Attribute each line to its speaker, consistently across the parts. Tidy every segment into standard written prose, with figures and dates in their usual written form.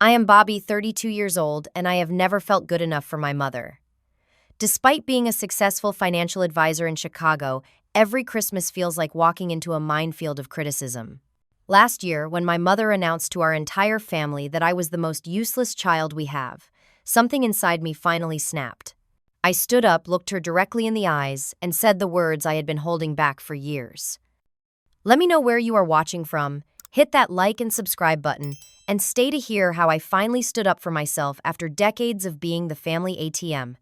Speaker 1: I am Bobby, 32 years old, and I have never felt good enough for my mother. Despite being a successful financial advisor in Chicago, every Christmas feels like walking into a minefield of criticism. Last year, when my mother announced to our entire family that I was the most useless child we have, something inside me finally snapped. I stood up, looked her directly in the eyes, and said the words I had been holding back for years. Let me know where you are watching from, hit that like and subscribe button, and stay to hear how I finally stood up for myself after decades of being the family ATM.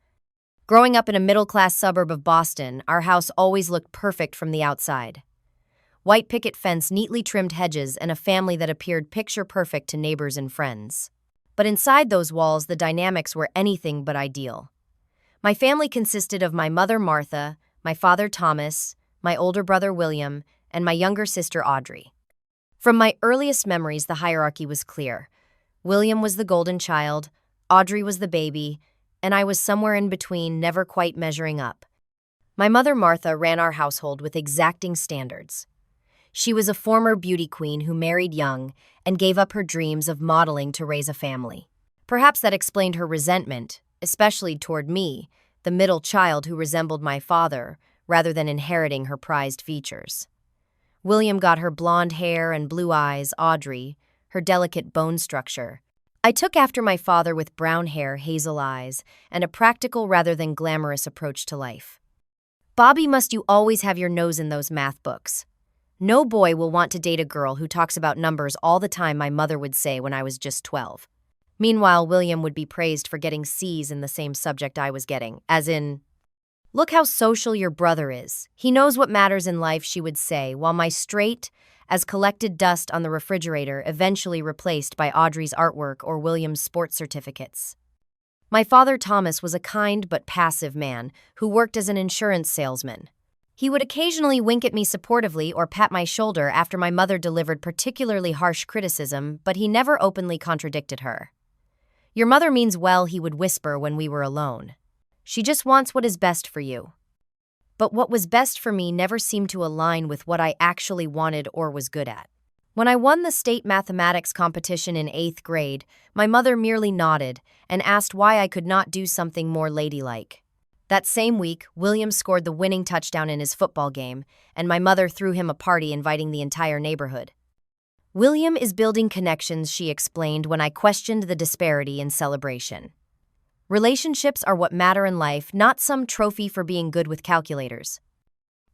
Speaker 1: Growing up in a middle-class suburb of Boston, our house always looked perfect from the outside. White picket fence, neatly trimmed hedges, and a family that appeared picture-perfect to neighbors and friends. But inside those walls, the dynamics were anything but ideal. My family consisted of my mother Martha, my father Thomas, my older brother William, and my younger sister Audrey. From my earliest memories, the hierarchy was clear. William was the golden child, Audrey was the baby, and I was somewhere in between, never quite measuring up. My mother Martha ran our household with exacting standards. She was a former beauty queen who married young and gave up her dreams of modeling to raise a family. Perhaps that explained her resentment, especially toward me, the middle child who resembled my father, rather than inheriting her prized features. William got her blonde hair and blue eyes, Audrey, her delicate bone structure. I took after my father with brown hair, hazel eyes, and a practical rather than glamorous approach to life. Bobby, must you always have your nose in those math books? No boy will want to date a girl who talks about numbers all the time, my mother would say when I was just 12. Meanwhile, William would be praised for getting C's in the same subject I was getting, as in, "Look how social your brother is. He knows what matters in life," she would say, while my straight as collected dust on the refrigerator eventually replaced by Audrey's artwork or William's sports certificates. My father Thomas was a kind but passive man who worked as an insurance salesman. He would occasionally wink at me supportively or pat my shoulder after my mother delivered particularly harsh criticism, but he never openly contradicted her. "Your mother means well," he would whisper when we were alone. "She just wants what is best for you." But what was best for me never seemed to align with what I actually wanted or was good at. When I won the state mathematics competition in 8th grade, my mother merely nodded and asked why I could not do something more ladylike. That same week, William scored the winning touchdown in his football game, and my mother threw him a party inviting the entire neighborhood. "William is building connections," she explained when I questioned the disparity in celebration. "Relationships are what matter in life, not some trophy for being good with calculators."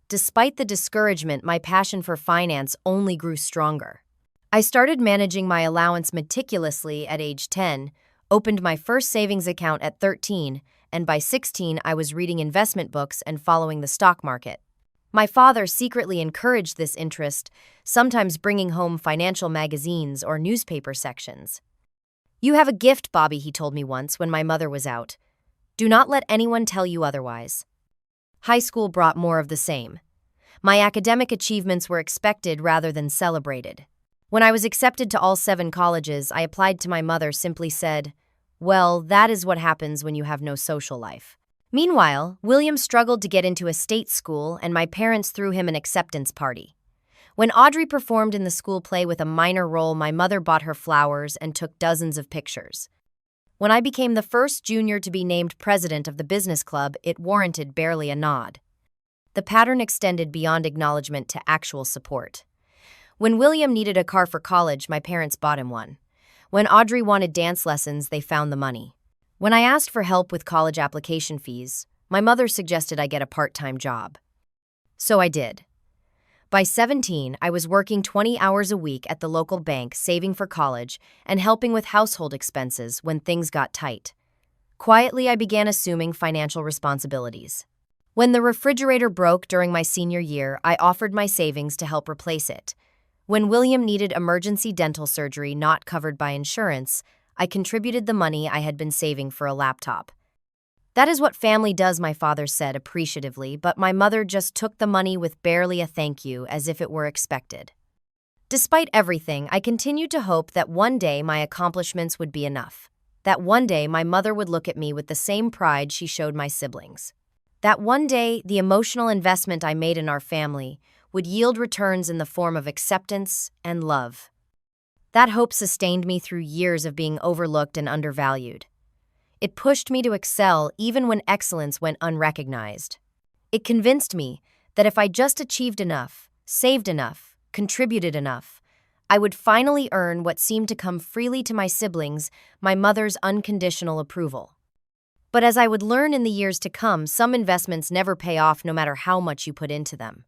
Speaker 1: Despite the discouragement, my passion for finance only grew stronger. I started managing my allowance meticulously at age 10, opened my first savings account at 13, and by 16 I was reading investment books and following the stock market. My father secretly encouraged this interest, sometimes bringing home financial magazines or newspaper sections. "You have a gift, Bobby," he told me once when my mother was out. "Do not let anyone tell you otherwise." High school brought more of the same. My academic achievements were expected rather than celebrated. When I was accepted to all 7 colleges, I applied to my mother simply said, "Well, that is what happens when you have no social life." Meanwhile, William struggled to get into a state school, and my parents threw him an acceptance party. When Audrey performed in the school play with a minor role, my mother bought her flowers and took dozens of pictures. When I became the first junior to be named president of the business club, it warranted barely a nod. The pattern extended beyond acknowledgement to actual support. When William needed a car for college, my parents bought him one. When Audrey wanted dance lessons, they found the money. When I asked for help with college application fees, my mother suggested I get a part-time job. So I did. By 17, I was working 20 hours a week at the local bank, saving for college and helping with household expenses when things got tight. Quietly, I began assuming financial responsibilities. When the refrigerator broke during my senior year, I offered my savings to help replace it. When William needed emergency dental surgery not covered by insurance, I contributed the money I had been saving for a laptop. "That is what family does," my father said appreciatively, but my mother just took the money with barely a thank you, as if it were expected. Despite everything, I continued to hope that one day my accomplishments would be enough. That one day my mother would look at me with the same pride she showed my siblings. That one day the emotional investment I made in our family would yield returns in the form of acceptance and love. That hope sustained me through years of being overlooked and undervalued. It pushed me to excel even when excellence went unrecognized. It convinced me that if I just achieved enough, saved enough, contributed enough, I would finally earn what seemed to come freely to my siblings, my mother's unconditional approval. But as I would learn in the years to come, some investments never pay off no matter how much you put into them.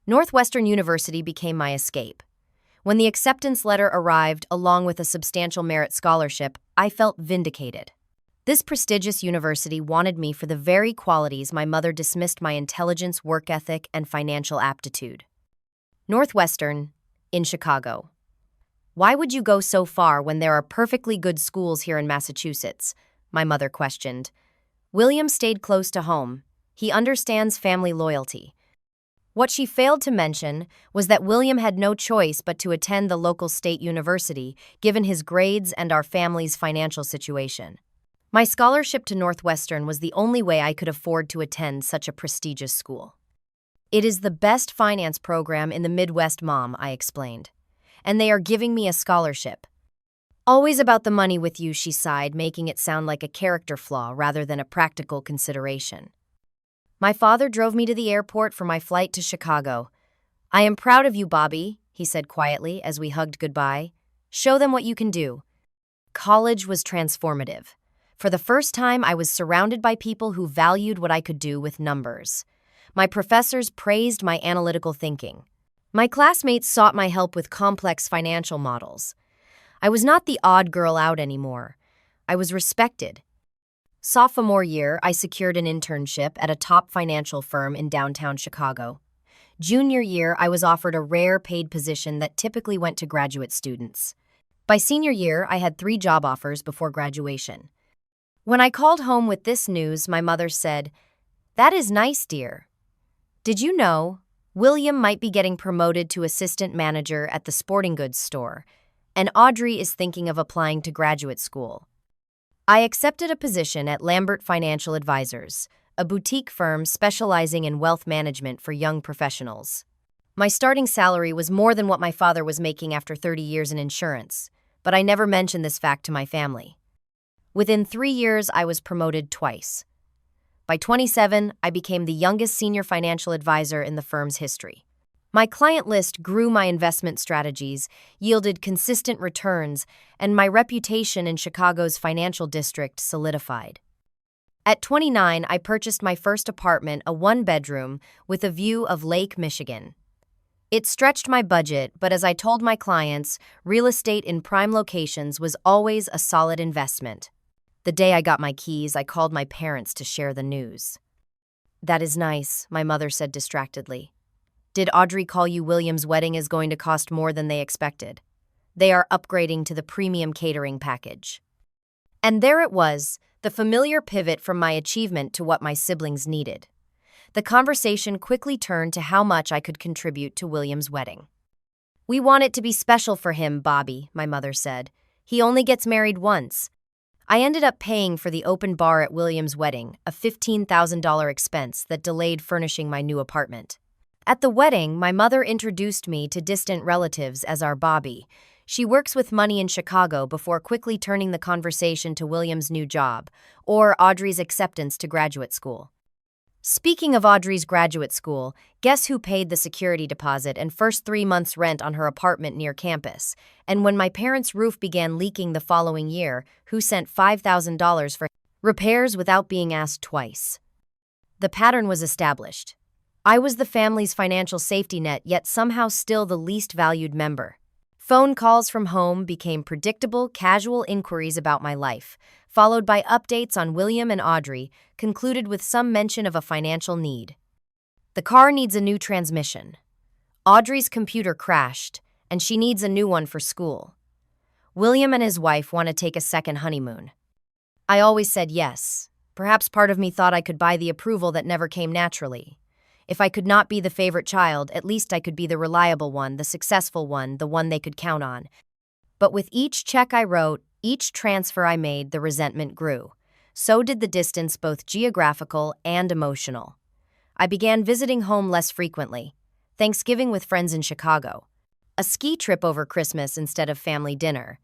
Speaker 1: Northwestern University became my escape. When the acceptance letter arrived along with a substantial merit scholarship, I felt vindicated. This prestigious university wanted me for the very qualities my mother dismissed: my intelligence, work ethic, and financial aptitude. Northwestern, in Chicago. Why would you go so far when there are perfectly good schools here in Massachusetts? My mother questioned. William stayed close to home. He understands family loyalty. What she failed to mention was that William had no choice but to attend the local state university, given his grades and our family's financial situation. My scholarship to Northwestern was the only way I could afford to attend such a prestigious school. It is the best finance program in the Midwest, Mom, I explained. And they are giving me a scholarship. Always about the money with you, she sighed, making it sound like a character flaw rather than a practical consideration. My father drove me to the airport for my flight to Chicago. I am proud of you, Bobby, he said quietly as we hugged goodbye. Show them what you can do. College was transformative. For the first time, I was surrounded by people who valued what I could do with numbers. My professors praised my analytical thinking. My classmates sought my help with complex financial models. I was not the odd girl out anymore. I was respected. Sophomore year, I secured an internship at a top financial firm in downtown Chicago. Junior year, I was offered a rare paid position that typically went to graduate students. By senior year, I had 3 job offers before graduation. When I called home with this news, my mother said, "That is nice, dear. Did you know William might be getting promoted to assistant manager at the sporting goods store, and Audrey is thinking of applying to graduate school?" I accepted a position at Lambert Financial Advisors, a boutique firm specializing in wealth management for young professionals. My starting salary was more than what my father was making after 30 years in insurance, but I never mentioned this fact to my family. Within 3 years, I was promoted twice. By 27, I became the youngest senior financial advisor in the firm's history. My client list grew, my investment strategies yielded consistent returns, and my reputation in Chicago's financial district solidified. At 29, I purchased my first apartment, a 1-bedroom, with a view of Lake Michigan. It stretched my budget, but as I told my clients, real estate in prime locations was always a solid investment. The day I got my keys, I called my parents to share the news. "That is nice," my mother said distractedly. "Did Audrey call you? William's wedding is going to cost more than they expected. They are upgrading to the premium catering package." And there it was, the familiar pivot from my achievement to what my siblings needed. The conversation quickly turned to how much I could contribute to William's wedding. "We want it to be special for him, Bobby," my mother said. "He only gets married once." I ended up paying for the open bar at William's wedding, a $15,000 expense that delayed furnishing my new apartment. At the wedding, my mother introduced me to distant relatives as our Bobby. She works with money in Chicago before quickly turning the conversation to William's new job, or Audrey's acceptance to graduate school. Speaking of Audrey's graduate school, guess who paid the security deposit and first 3 months' rent on her apartment near campus? And when my parents' roof began leaking the following year, who sent $5,000 for repairs without being asked twice? The pattern was established. I was the family's financial safety net, yet somehow still the least valued member. Phone calls from home became predictable, casual inquiries about my life, followed by updates on William and Audrey, concluded with some mention of a financial need. The car needs a new transmission. Audrey's computer crashed, and she needs a new one for school. William and his wife want to take a second honeymoon. I always said yes. Perhaps part of me thought I could buy the approval that never came naturally. If I could not be the favorite child, at least I could be the reliable one, the successful one, the one they could count on. But with each check I wrote, each transfer I made, the resentment grew. So did the distance, both geographical and emotional. I began visiting home less frequently. Thanksgiving with friends in Chicago. a ski trip over Christmas instead of family dinner,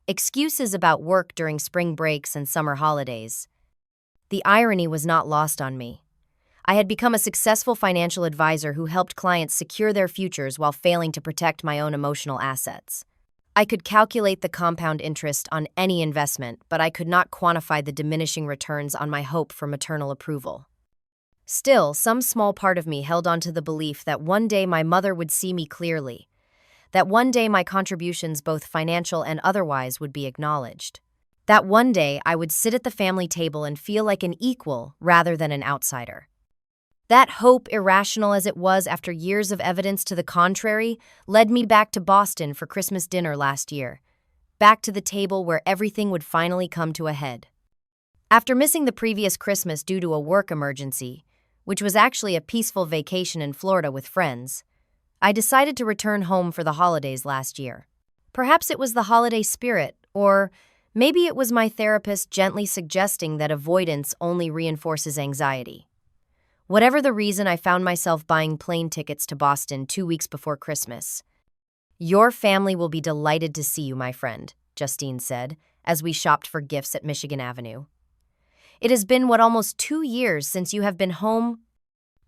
Speaker 1: excuses about work during spring breaks and summer holidays. The irony was not lost on me. I had become a successful financial advisor who helped clients secure their futures while failing to protect my own emotional assets. I could calculate the compound interest on any investment, but I could not quantify the diminishing returns on my hope for maternal approval. Still, some small part of me held on to the belief that one day my mother would see me clearly, that one day my contributions, both financial and otherwise, would be acknowledged. That one day I would sit at the family table and feel like an equal rather than an outsider. That hope, irrational as it was after years of evidence to the contrary, led me back to Boston for Christmas dinner last year, back to the table where everything would finally come to a head. After missing the previous Christmas due to a work emergency, which was actually a peaceful vacation in Florida with friends, I decided to return home for the holidays last year. Perhaps it was the holiday spirit, or maybe it was my therapist gently suggesting that avoidance only reinforces anxiety. Whatever the reason, I found myself buying plane tickets to Boston 2 weeks before Christmas. "Your family will be delighted to see you, my friend," Justine said, as we shopped for gifts at Michigan Avenue. "It has been almost 2 years since you have been home?"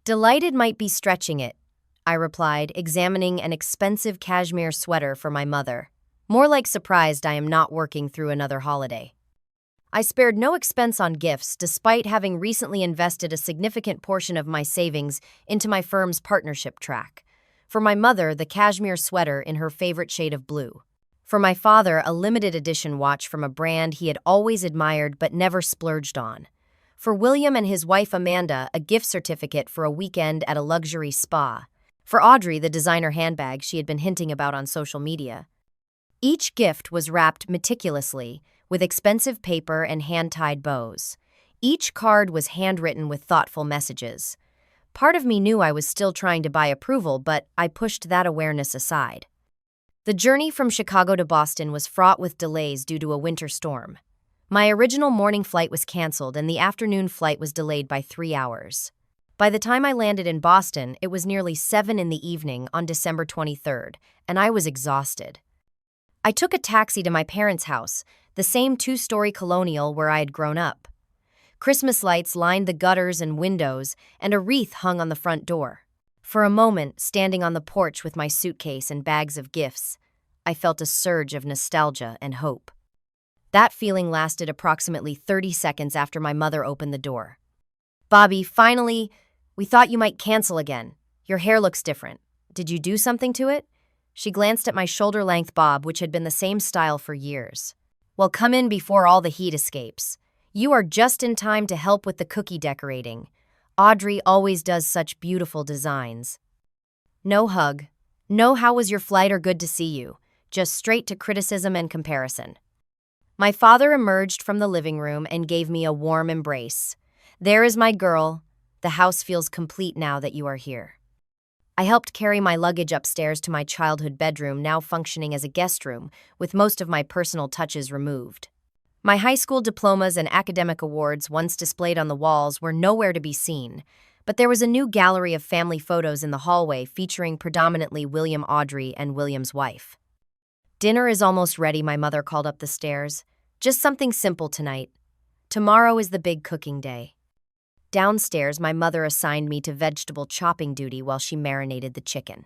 Speaker 1: "Delighted might be stretching it," I replied, examining an expensive cashmere sweater for my mother. "More like surprised I am not working through another holiday." I spared no expense on gifts, despite having recently invested a significant portion of my savings into my firm's partnership track. For my mother, the cashmere sweater in her favorite shade of blue. For my father, a limited edition watch from a brand he had always admired but never splurged on. For William and his wife Amanda, a gift certificate for a weekend at a luxury spa. For Audrey, the designer handbag she had been hinting about on social media. Each gift was wrapped meticulously, with expensive paper and hand-tied bows. Each card was handwritten with thoughtful messages. Part of me knew I was still trying to buy approval, but I pushed that awareness aside. The journey from Chicago to Boston was fraught with delays due to a winter storm. My original morning flight was canceled, and the afternoon flight was delayed by 3 hours. By the time I landed in Boston, it was nearly 7 in the evening on December 23rd, and I was exhausted. I took a taxi to my parents' house, the same 2-story colonial where I had grown up. Christmas lights lined the gutters and windows, and a wreath hung on the front door. For a moment, standing on the porch with my suitcase and bags of gifts, I felt a surge of nostalgia and hope. That feeling lasted approximately 30 seconds after my mother opened the door. "Bobby, finally, we thought you might cancel again. Your hair looks different. Did you do something to it?" She glanced at my shoulder-length bob, which had been the same style for years. "Well, come in before all the heat escapes. You are just in time to help with the cookie decorating. Audrey always does such beautiful designs." No hug. No "how was your flight" or "good to see you." Just straight to criticism and comparison. My father emerged from the living room and gave me a warm embrace. "There is my girl. The house feels complete now that you are here." I helped carry my luggage upstairs to my childhood bedroom, now functioning as a guest room, with most of my personal touches removed. My high school diplomas and academic awards, once displayed on the walls, were nowhere to be seen, but there was a new gallery of family photos in the hallway featuring predominantly William, Audrey, and William's wife. "Dinner is almost ready," my mother called up the stairs. "Just something simple tonight. Tomorrow is the big cooking day." Downstairs, my mother assigned me to vegetable chopping duty while she marinated the chicken.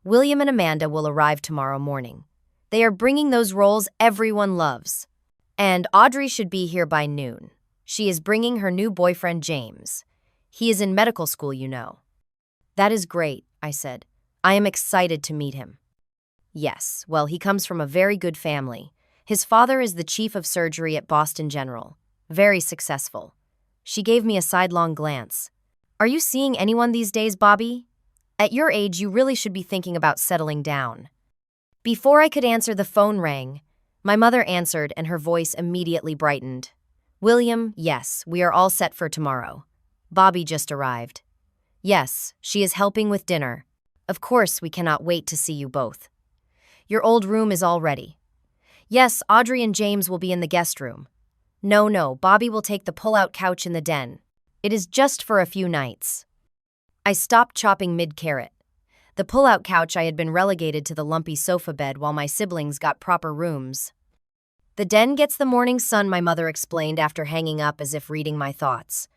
Speaker 1: "William and Amanda will arrive tomorrow morning. They are bringing those rolls everyone loves. And Audrey should be here by noon. She is bringing her new boyfriend, James. He is in medical school, you know." "That is great," I said. "I am excited to meet him." "Yes, well, he comes from a very good family. His father is the chief of surgery at Boston General. Very successful." She gave me a sidelong glance. "Are you seeing anyone these days, Bobby? At your age, you really should be thinking about settling down." Before I could answer, the phone rang. My mother answered, and her voice immediately brightened. "William, yes, we are all set for tomorrow. Bobby just arrived." "Yes, she is helping with dinner. Of course, we cannot wait to see you both. Your old room is all ready." "Yes, Audrey and James will be in the guest room." No, Bobby will take the pull-out couch in the den. It is just for a few nights." I stopped chopping mid-carrot. The pull-out couch I had been relegated to the lumpy sofa bed while my siblings got proper rooms. The den gets the morning sun, my mother explained after hanging up as if reading my thoughts.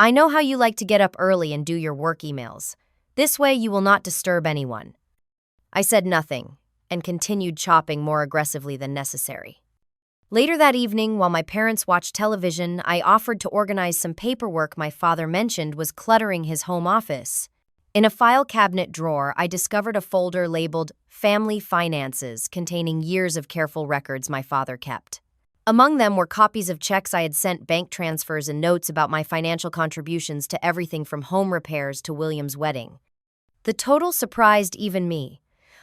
Speaker 1: I know how you like to get up early and do your work emails. This way you will not disturb anyone. I said nothing and continued chopping more aggressively than necessary. Later that evening, while my parents watched television, I offered to organize some paperwork my father mentioned was cluttering his home office. In a file cabinet drawer, I discovered a folder labeled Family Finances containing years of careful records my father kept. Among them were copies of checks I had sent, bank transfers, and notes about my financial contributions to everything from home repairs to William's wedding. The total surprised even me.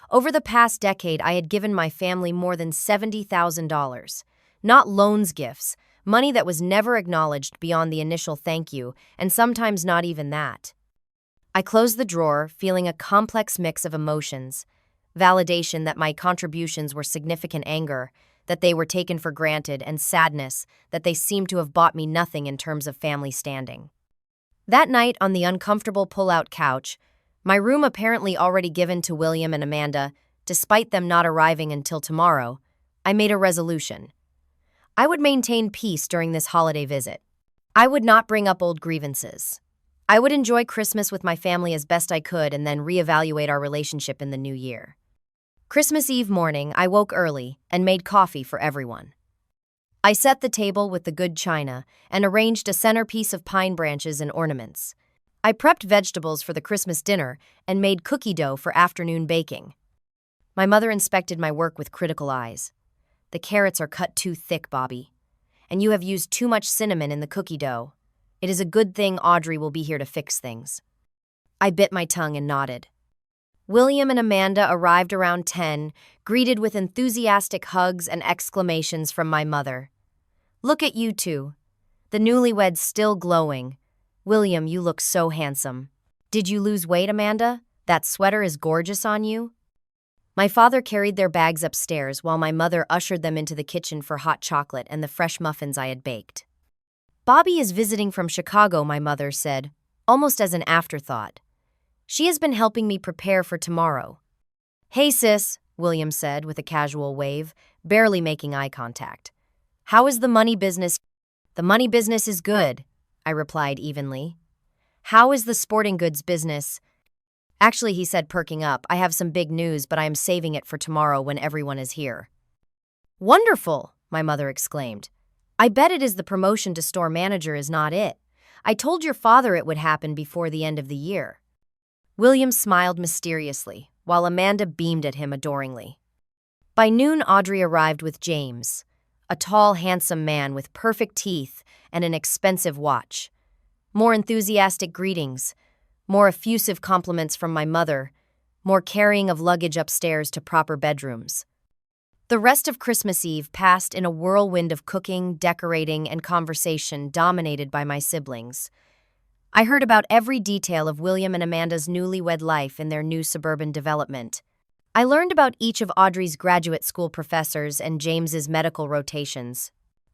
Speaker 1: Over the past decade, I had given my family more than $70,000. Not loans, gifts, money that was never acknowledged beyond the initial thank you, and sometimes not even that. I closed the drawer, feeling a complex mix of emotions: validation that my contributions were significant, anger that they were taken for granted, and sadness that they seemed to have bought me nothing in terms of family standing. That night on the uncomfortable pull-out couch, my room apparently already given to William and Amanda, despite them not arriving until tomorrow, I made a resolution. I would maintain peace during this holiday visit. I would not bring up old grievances. I would enjoy Christmas with my family as best I could and then reevaluate our relationship in the new year. Christmas Eve morning, I woke early and made coffee for everyone. I set the table with the good china and arranged a centerpiece of pine branches and ornaments. I prepped vegetables for the Christmas dinner and made cookie dough for afternoon baking. My mother inspected my work with critical eyes. "The carrots are cut too thick, Bobby, and you have used too much cinnamon in the cookie dough. It is a good thing Audrey will be here to fix things." I bit my tongue and nodded. William and Amanda arrived around 10, greeted with enthusiastic hugs and exclamations from my mother. "Look at you two. The newlyweds still glowing. William, you look so handsome. Did you lose weight, Amanda? That sweater is gorgeous on you." My father carried their bags upstairs while my mother ushered them into the kitchen for hot chocolate and the fresh muffins I had baked. "Bobby is visiting from Chicago," my mother said, almost as an afterthought. "She has been helping me prepare for tomorrow." "Hey, sis," William said with a casual wave, barely making eye contact. "How is the money business?" "The money business is good," I replied evenly. "How is the sporting goods business?" "Actually," he said, perking up, "I have some big news, but I am saving it for tomorrow when everyone is here." "Wonderful," my mother exclaimed. "I bet it is the promotion to store manager, is not it? I told your father it would happen before the end of the year." William smiled mysteriously, while Amanda beamed at him adoringly. By noon, Audrey arrived with James, a tall, handsome man with perfect teeth and an expensive watch. More enthusiastic greetings, more effusive compliments from my mother, more carrying of luggage upstairs to proper bedrooms. The rest of Christmas Eve passed in a whirlwind of cooking, decorating, and conversation dominated by my siblings. I heard about every detail of William and Amanda's newlywed life in their new suburban development. I learned about each of Audrey's graduate school professors and James's medical rotations.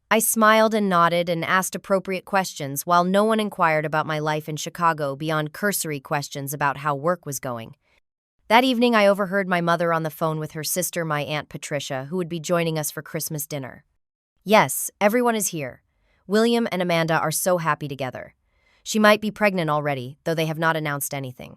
Speaker 1: I smiled and nodded and asked appropriate questions while no one inquired about my life in Chicago beyond cursory questions about how work was going. That evening, I overheard my mother on the phone with her sister, my Aunt Patricia, who would be joining us for Christmas dinner. "Yes, everyone is here. William and Amanda are so happy together. She might be pregnant already, though they have not announced anything.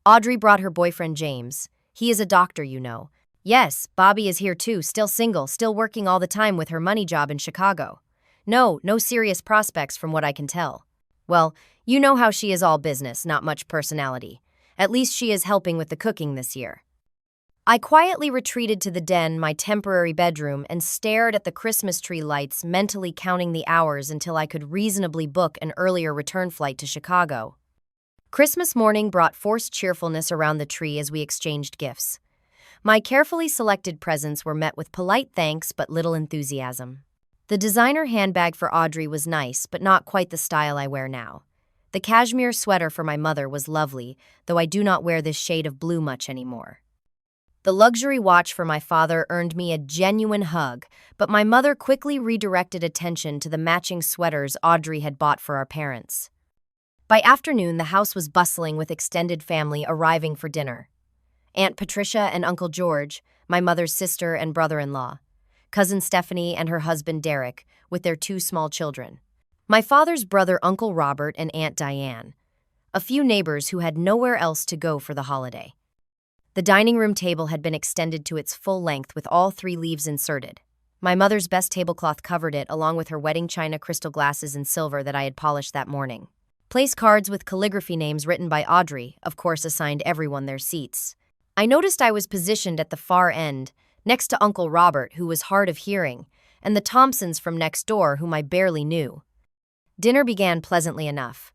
Speaker 1: Audrey brought her boyfriend James. He is a doctor, you know. Yes, Bobby is here too, still single, still working all the time with her money job in Chicago. No serious prospects from what I can tell. Well, you know how she is, all business, not much personality. At least she is helping with the cooking this year." I quietly retreated to the den, my temporary bedroom, and stared at the Christmas tree lights, mentally counting the hours until I could reasonably book an earlier return flight to Chicago. Christmas morning brought forced cheerfulness around the tree as we exchanged gifts. My carefully selected presents were met with polite thanks but little enthusiasm. The designer handbag for Audrey was nice, but not quite the style I wear now. The cashmere sweater for my mother was lovely, though I do not wear this shade of blue much anymore. The luxury watch for my father earned me a genuine hug, but my mother quickly redirected attention to the matching sweaters Audrey had bought for our parents. By afternoon, the house was bustling with extended family arriving for dinner. Aunt Patricia and Uncle George, my mother's sister and brother-in-law, cousin Stephanie and her husband Derek, with their two small children, my father's brother Uncle Robert and Aunt Diane, a few neighbors who had nowhere else to go for the holiday. The dining room table had been extended to its full length with all three leaves inserted. My mother's best tablecloth covered it, along with her wedding china crystal glasses in silver that I had polished that morning. Place cards with calligraphy names written by Audrey, of course, assigned everyone their seats. I noticed I was positioned at the far end, next to Uncle Robert, who was hard of hearing, and the Thompsons from next door, whom I barely knew. Dinner began pleasantly enough.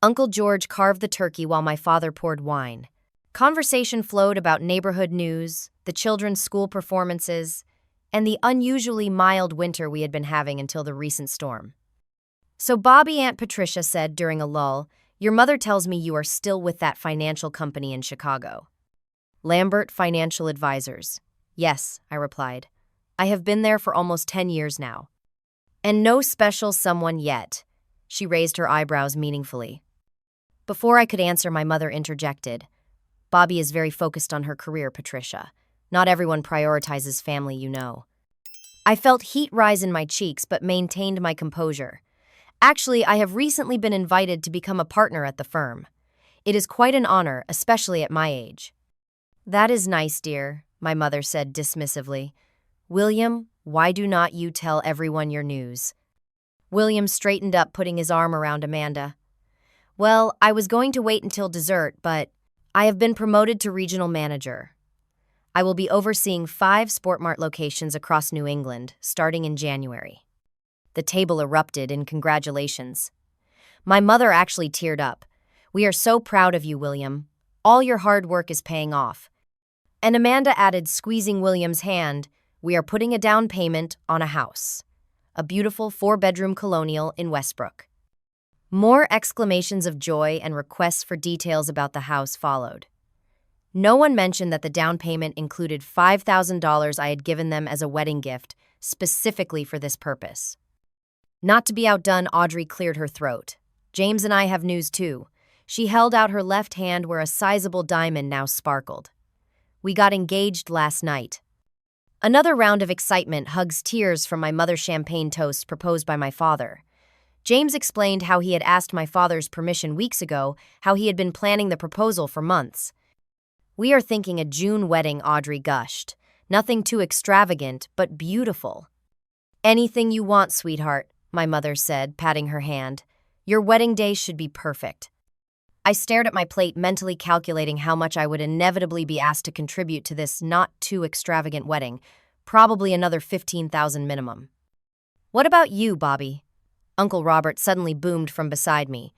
Speaker 1: Uncle George carved the turkey while my father poured wine. Conversation flowed about neighborhood news, the children's school performances, and the unusually mild winter we had been having until the recent storm. "So Bobby," Aunt Patricia said during a lull, "your mother tells me you are still with that financial company in Chicago." "Lambert Financial Advisors." "Yes," I replied. "I have been there for almost 10 years now." "And no special someone yet?" She raised her eyebrows meaningfully. Before I could answer, my mother interjected. "Bobby is very focused on her career, Patricia. Not everyone prioritizes family, you know." I felt heat rise in my cheeks but maintained my composure. "Actually, I have recently been invited to become a partner at the firm. It is quite an honor, especially at my age." "That is nice, dear," my mother said dismissively. "William, why do not you tell everyone your news?" William straightened up, putting his arm around Amanda. "Well, I was going to wait until dessert, but I have been promoted to regional manager. I will be overseeing 5 Sportmart locations across New England, starting in January." The table erupted in congratulations. My mother actually teared up. "We are so proud of you, William. All your hard work is paying off." And Amanda added, squeezing William's hand, "We are putting a down payment on a house. A beautiful 4-bedroom colonial in Westbrook." More exclamations of joy and requests for details about the house followed. No one mentioned that the down payment included $5,000 I had given them as a wedding gift, specifically for this purpose. Not to be outdone, Audrey cleared her throat. "James and I have news too." She held out her left hand where a sizable diamond now sparkled. "We got engaged last night." Another round of excitement hugs tears from my mother's champagne toast proposed by my father. James explained how he had asked my father's permission weeks ago, how he had been planning the proposal for months. "We are thinking a June wedding," Audrey gushed. "Nothing too extravagant, but beautiful." "Anything you want, sweetheart," my mother said, patting her hand. "Your wedding day should be perfect." I stared at my plate, mentally calculating how much I would inevitably be asked to contribute to this not-too-extravagant wedding, probably another $15,000 minimum. "What about you, Bobby?" Uncle Robert suddenly boomed from beside me.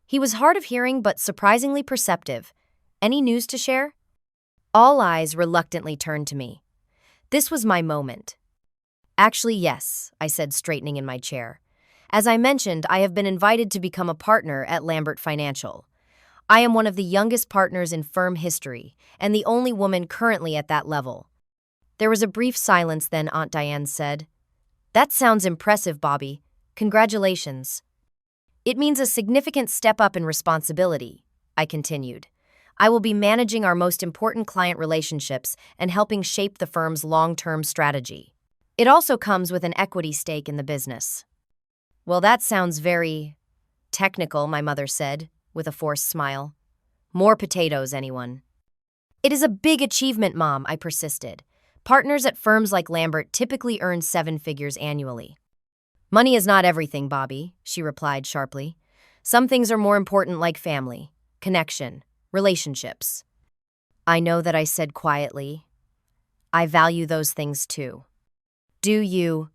Speaker 1: He was hard of hearing but surprisingly perceptive. "Any news to share?" All eyes reluctantly turned to me. This was my moment. "Actually, yes," I said, straightening in my chair. "As I mentioned, I have been invited to become a partner at Lambert Financial. I am one of the youngest partners in firm history, and the only woman currently at that level." There was a brief silence, then Aunt Diane said, "That sounds impressive, Bobby. Congratulations." "It means a significant step up in responsibility," I continued. "I will be managing our most important client relationships and helping shape the firm's long-term strategy. It also comes with an equity stake in the business." "Well, that sounds very technical," my mother said, with a forced smile. "More potatoes, anyone?" "It is a big achievement, Mom," I persisted. "Partners at firms like Lambert typically earn 7 figures annually." "Money is not everything, Bobby," she replied sharply. "Some things are more important, like family, connection, relationships." "I know that," I said quietly. "I value those things too." "Do you?"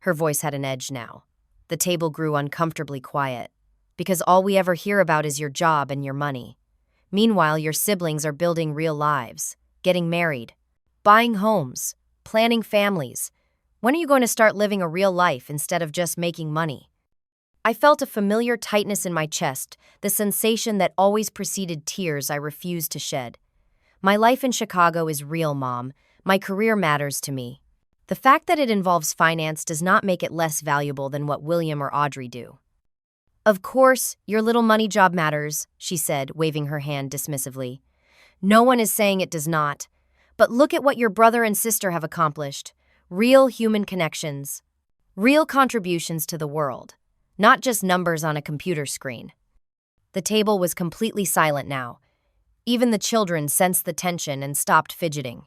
Speaker 1: Her voice had an edge now. The table grew uncomfortably quiet. "Because all we ever hear about is your job and your money. Meanwhile, your siblings are building real lives, getting married, buying homes, planning families. When are you going to start living a real life instead of just making money?" I felt a familiar tightness in my chest, the sensation that always preceded tears I refused to shed. "My life in Chicago is real, Mom. My career matters to me. The fact that it involves finance does not make it less valuable than what William or Audrey do." Of course, your little money job matters, she said, waving her hand dismissively. No one is saying it does not. But look at what your brother and sister have accomplished. Real human connections. Real contributions to the world. Not just numbers on a computer screen. The table was completely silent now. Even the children sensed the tension and stopped fidgeting.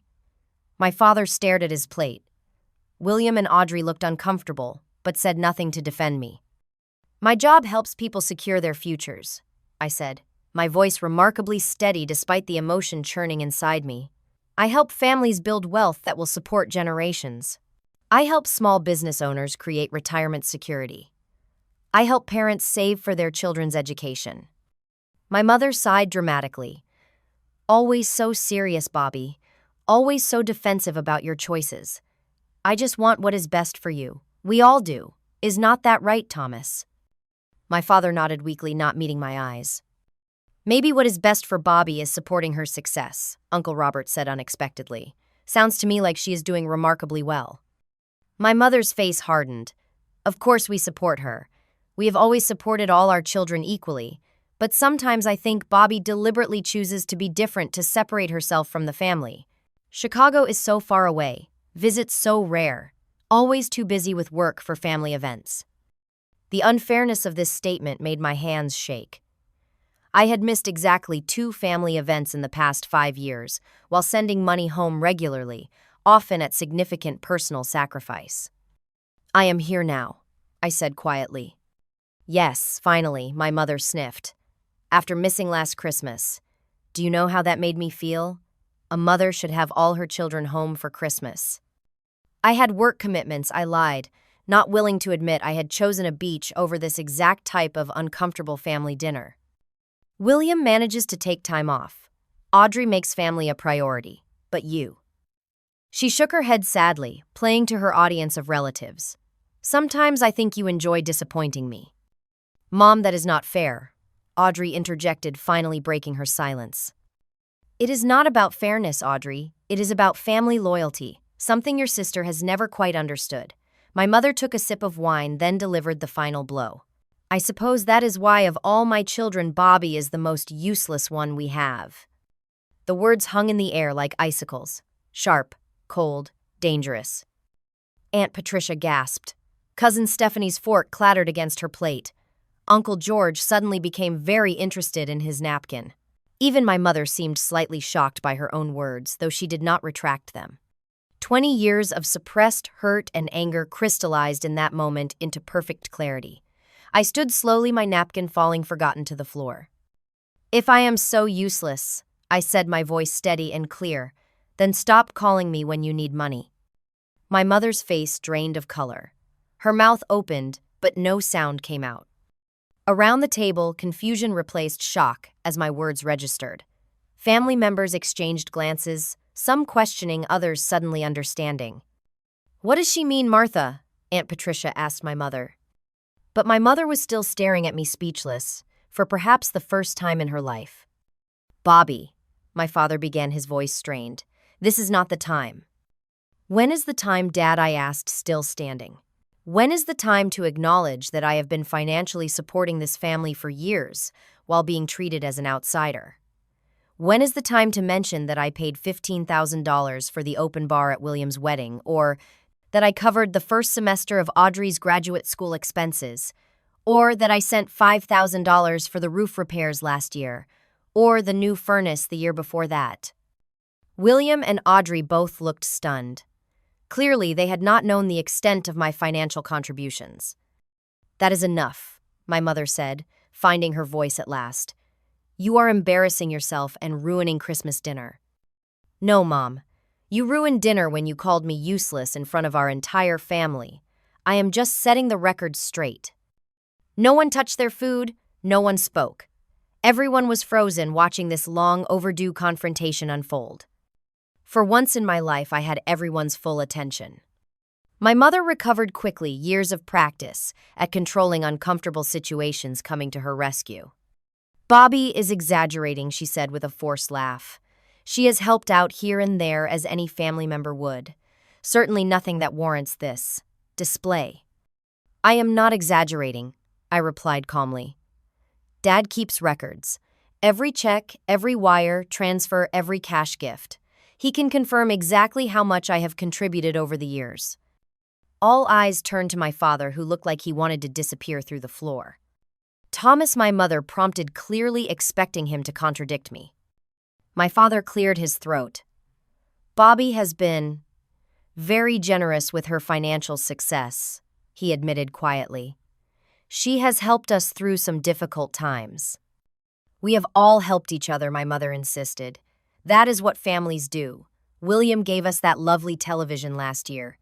Speaker 1: My father stared at his plate. William and Audrey looked uncomfortable, but said nothing to defend me. My job helps people secure their futures, I said, my voice remarkably steady despite the emotion churning inside me. I help families build wealth that will support generations. I help small business owners create retirement security. I help parents save for their children's education. My mother sighed dramatically. Always so serious, Bobby. Always so defensive about your choices. I just want what is best for you. We all do. Is not that right, Thomas? My father nodded weakly, not meeting my eyes. Maybe what is best for Bobby is supporting her success, Uncle Robert said unexpectedly. Sounds to me like she is doing remarkably well. My mother's face hardened. Of course we support her. We have always supported all our children equally, but sometimes I think Bobby deliberately chooses to be different to separate herself from the family. Chicago is so far away, visits so rare, always too busy with work for family events. The unfairness of this statement made my hands shake. I had missed exactly 2 family events in the past 5 years, while sending money home regularly, often at significant personal sacrifice. I am here now, I said quietly. Yes, finally, my mother sniffed. After missing last Christmas. Do you know how that made me feel? A mother should have all her children home for Christmas. I had work commitments, I lied, not willing to admit I had chosen a beach over this exact type of uncomfortable family dinner. William manages to take time off. Audrey makes family a priority, but you. She shook her head sadly, playing to her audience of relatives. Sometimes I think you enjoy disappointing me. Mom, that is not fair, Audrey interjected, finally breaking her silence. It is not about fairness, Audrey. It is about family loyalty, something your sister has never quite understood. My mother took a sip of wine, then delivered the final blow. I suppose that is why of all my children, Bobby is the most useless one we have. The words hung in the air like icicles. Sharp, cold, dangerous. Aunt Patricia gasped. Cousin Stephanie's fork clattered against her plate. Uncle George suddenly became very interested in his napkin. Even my mother seemed slightly shocked by her own words, though she did not retract them. 20 years of suppressed hurt and anger crystallized in that moment into perfect clarity. I stood slowly, my napkin falling forgotten to the floor. If I am so useless, I said, my voice steady and clear, then stop calling me when you need money. My mother's face drained of color. Her mouth opened, but no sound came out. Around the table, confusion replaced shock as my words registered. Family members exchanged glances, some questioning, others suddenly understanding. What does she mean, Martha? Aunt Patricia asked my mother. But my mother was still staring at me speechless, for perhaps the first time in her life. Bobby, my father began, his voice strained. This is not the time. When is the time, Dad? I asked, still standing. When is the time to acknowledge that I have been financially supporting this family for years while being treated as an outsider? When is the time to mention that I paid $15,000 for the open bar at William's wedding, or that I covered the first semester of Audrey's graduate school expenses, or that I sent $5,000 for the roof repairs last year, or the new furnace the year before that? William and Audrey both looked stunned. Clearly, they had not known the extent of my financial contributions. That is enough, my mother said, finding her voice at last. You are embarrassing yourself and ruining Christmas dinner. No, Mom. You ruined dinner when you called me useless in front of our entire family. I am just setting the record straight. No one touched their food, no one spoke. Everyone was frozen watching this long overdue confrontation unfold. For once in my life, I had everyone's full attention. My mother recovered quickly, years of practice at controlling uncomfortable situations coming to her rescue. Bobby is exaggerating, she said with a forced laugh. She has helped out here and there as any family member would. Certainly nothing that warrants this display. I am not exaggerating. I replied calmly. Dad keeps records. Every check, every wire, transfer, every cash gift. He can confirm exactly how much I have contributed over the years. All eyes turned to my father, who looked like he wanted to disappear through the floor. Thomas, my mother, prompted, clearly expecting him to contradict me. My father cleared his throat. Bobby has been very generous with her financial success, he admitted quietly. She has helped us through some difficult times. We have all helped each other, my mother insisted. That is what families do. William gave us that lovely television last year.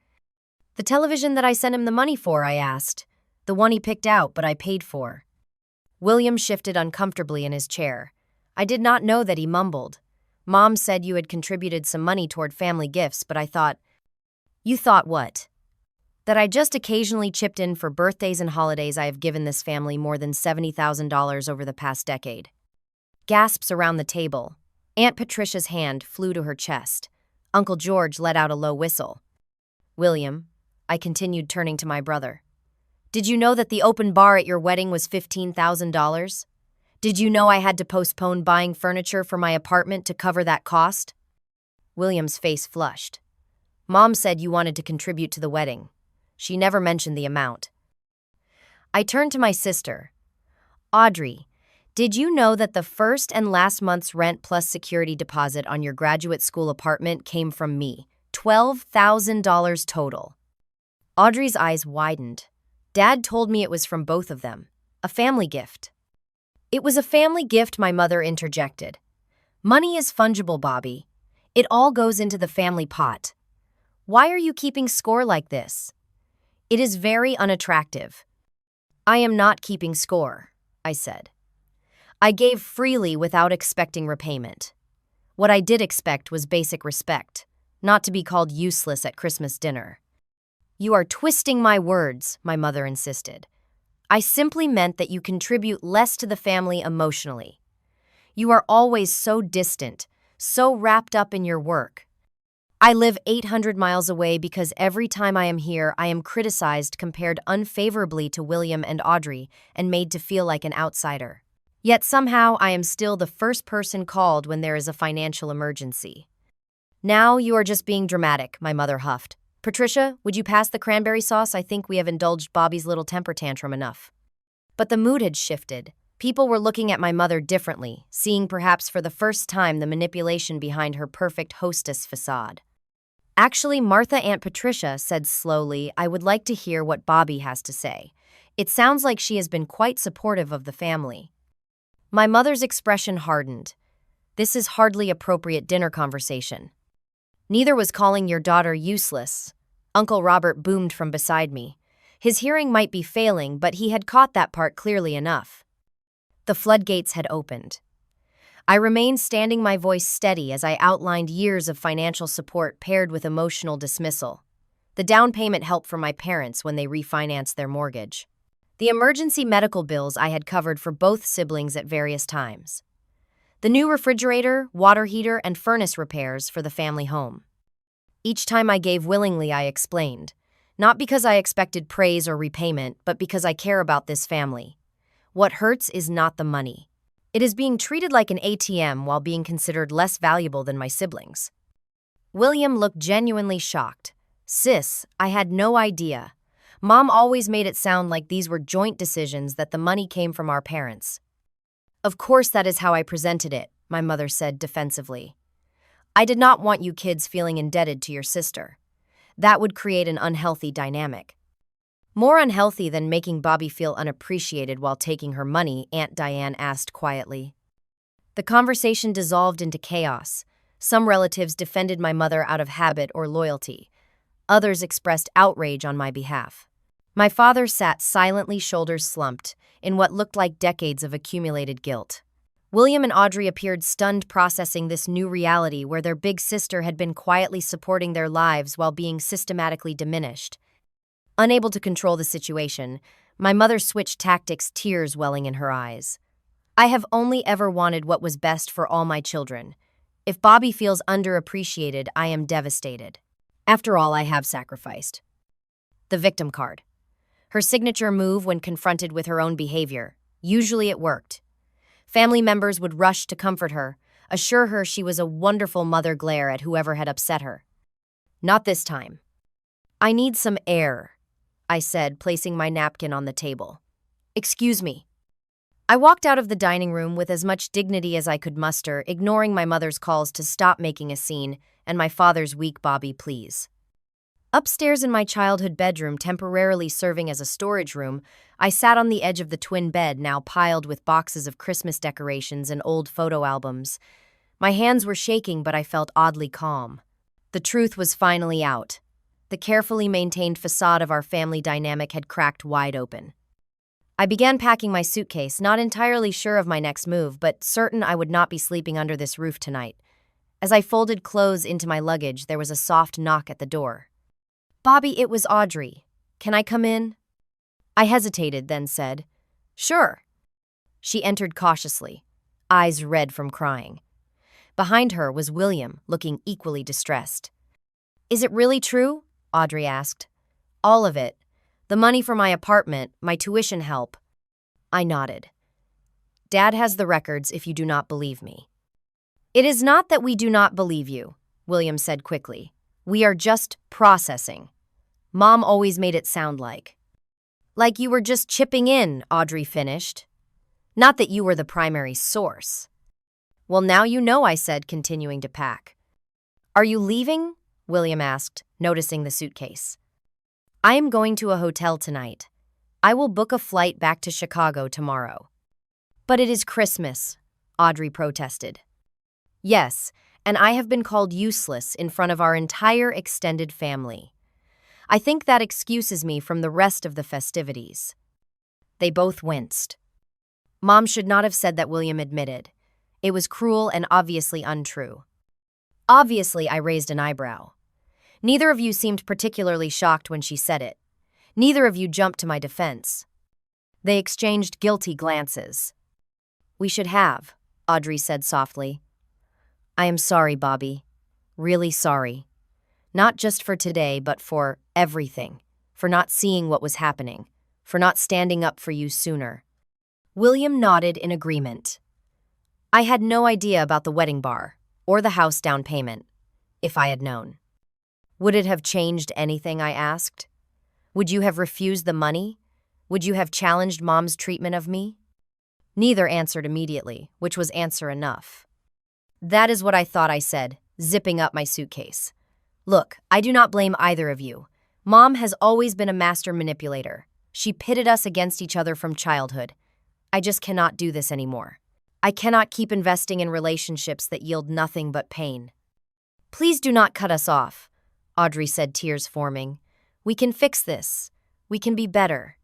Speaker 1: The television that I sent him the money for, I asked. The one he picked out, but I paid for. William shifted uncomfortably in his chair. I did not know that, he mumbled. Mom said you had contributed some money toward family gifts, but I thought... You thought what? That I just occasionally chipped in for birthdays and holidays. I have given this family more than $70,000 over the past decade. Gasps around the table. Aunt Patricia's hand flew to her chest. Uncle George let out a low whistle. William, I continued, turning to my brother. Did you know that the open bar at your wedding was $15,000? Did you know I had to postpone buying furniture for my apartment to cover that cost? William's face flushed. Mom said you wanted to contribute to the wedding. She never mentioned the amount. I turned to my sister. Audrey, did you know that the first and last month's rent plus security deposit on your graduate school apartment came from me? $12,000 total. Audrey's eyes widened. Dad told me it was from both of them. A family gift. It was a family gift, my mother interjected. Money is fungible, Bobby. It all goes into the family pot. Why are you keeping score like this? It is very unattractive. I am not keeping score, I said. I gave freely without expecting repayment. What I did expect was basic respect, not to be called useless at Christmas dinner. You are twisting my words, my mother insisted. I simply meant that you contribute less to the family emotionally. You are always so distant, so wrapped up in your work. I live 800 miles away because every time I am here, I am criticized, compared unfavorably to William and Audrey, and made to feel like an outsider. Yet somehow I am still the first person called when there is a financial emergency. Now you are just being dramatic, my mother huffed. Patricia, would you pass the cranberry sauce? I think we have indulged Bobby's little temper tantrum enough. But the mood had shifted. People were looking at my mother differently, seeing perhaps for the first time the manipulation behind her perfect hostess facade. Actually, Martha, Aunt Patricia said slowly, I would like to hear what Bobby has to say. It sounds like she has been quite supportive of the family. My mother's expression hardened. This is hardly appropriate dinner conversation. Neither was calling your daughter useless. Uncle Robert boomed from beside me. His hearing might be failing, but he had caught that part clearly enough. The floodgates had opened. I remained standing, my voice steady, as I outlined years of financial support paired with emotional dismissal. The down payment help from my parents when they refinanced their mortgage. The emergency medical bills I had covered for both siblings at various times. The new refrigerator, water heater, and furnace repairs for the family home. Each time I gave willingly, I explained. Not because I expected praise or repayment, but because I care about this family. What hurts is not the money. It is being treated like an ATM while being considered less valuable than my siblings. William looked genuinely shocked. Sis, I had no idea. Mom always made it sound like these were joint decisions, that the money came from our parents. Of course that is how I presented it, my mother said defensively. I did not want you kids feeling indebted to your sister. That would create an unhealthy dynamic. More unhealthy than making Bobby feel unappreciated while taking her money, Aunt Diane asked quietly. The conversation dissolved into chaos. Some relatives defended my mother out of habit or loyalty. Others expressed outrage on my behalf. My father sat silently, shoulders slumped, in what looked like decades of accumulated guilt. William and Audrey appeared stunned, processing this new reality where their big sister had been quietly supporting their lives while being systematically diminished. Unable to control the situation, my mother switched tactics, tears welling in her eyes. I have only ever wanted what was best for all my children. If Bobby feels underappreciated, I am devastated. After all, I have sacrificed. The victim card. Her signature move when confronted with her own behavior. Usually it worked. Family members would rush to comfort her, assure her she was a wonderful mother, glare at whoever had upset her. Not this time. "I need some air," I said, placing my napkin on the table. "Excuse me." I walked out of the dining room with as much dignity as I could muster, ignoring my mother's calls to stop making a scene and my father's weak "Bobby, please." Upstairs in my childhood bedroom, temporarily serving as a storage room, I sat on the edge of the twin bed, now piled with boxes of Christmas decorations and old photo albums. My hands were shaking, but I felt oddly calm. The truth was finally out. The carefully maintained facade of our family dynamic had cracked wide open. I began packing my suitcase, not entirely sure of my next move, but certain I would not be sleeping under this roof tonight. As I folded clothes into my luggage, there was a soft knock at the door. "Bobby, it was Audrey. Can I come in?" I hesitated, then said, "Sure." She entered cautiously, eyes red from crying. Behind her was William, looking equally distressed. "Is it really true?" Audrey asked. "All of it. The money for my apartment, my tuition help." I nodded. "Dad has the records if you do not believe me." "It is not that we do not believe you," William said quickly. "We are just processing. Mom always made it sound like you were just chipping in," Audrey finished. "Not that you were the primary source." "Well, now you know," I said, continuing to pack. "Are you leaving?" William asked, noticing the suitcase. "I am going to a hotel tonight. I will book a flight back to Chicago tomorrow." "But it is Christmas," Audrey protested. "Yes, and I have been called useless in front of our entire extended family. I think that excuses me from the rest of the festivities." They both winced. "Mom should not have said that," William admitted. "It was cruel and obviously untrue." Obviously, I raised an eyebrow. Neither of you seemed particularly shocked when she said it. Neither of you jumped to my defense. They exchanged guilty glances. "We should have," Audrey said softly. "I am sorry, Bobby. Really sorry. Not just for today, but for everything. For not seeing what was happening. For not standing up for you sooner." William nodded in agreement. "I had no idea about the wedding bar, or the house down payment, if I had known." "Would it have changed anything?" I asked. "Would you have refused the money? Would you have challenged Mom's treatment of me?" Neither answered immediately, which was answer enough. "That is what I thought," I said, zipping up my suitcase. "Look, I do not blame either of you. Mom has always been a master manipulator. She pitted us against each other from childhood. I just cannot do this anymore. I cannot keep investing in relationships that yield nothing but pain." "Please do not cut us off," Audrey said, tears forming. "We can fix this. We can be better."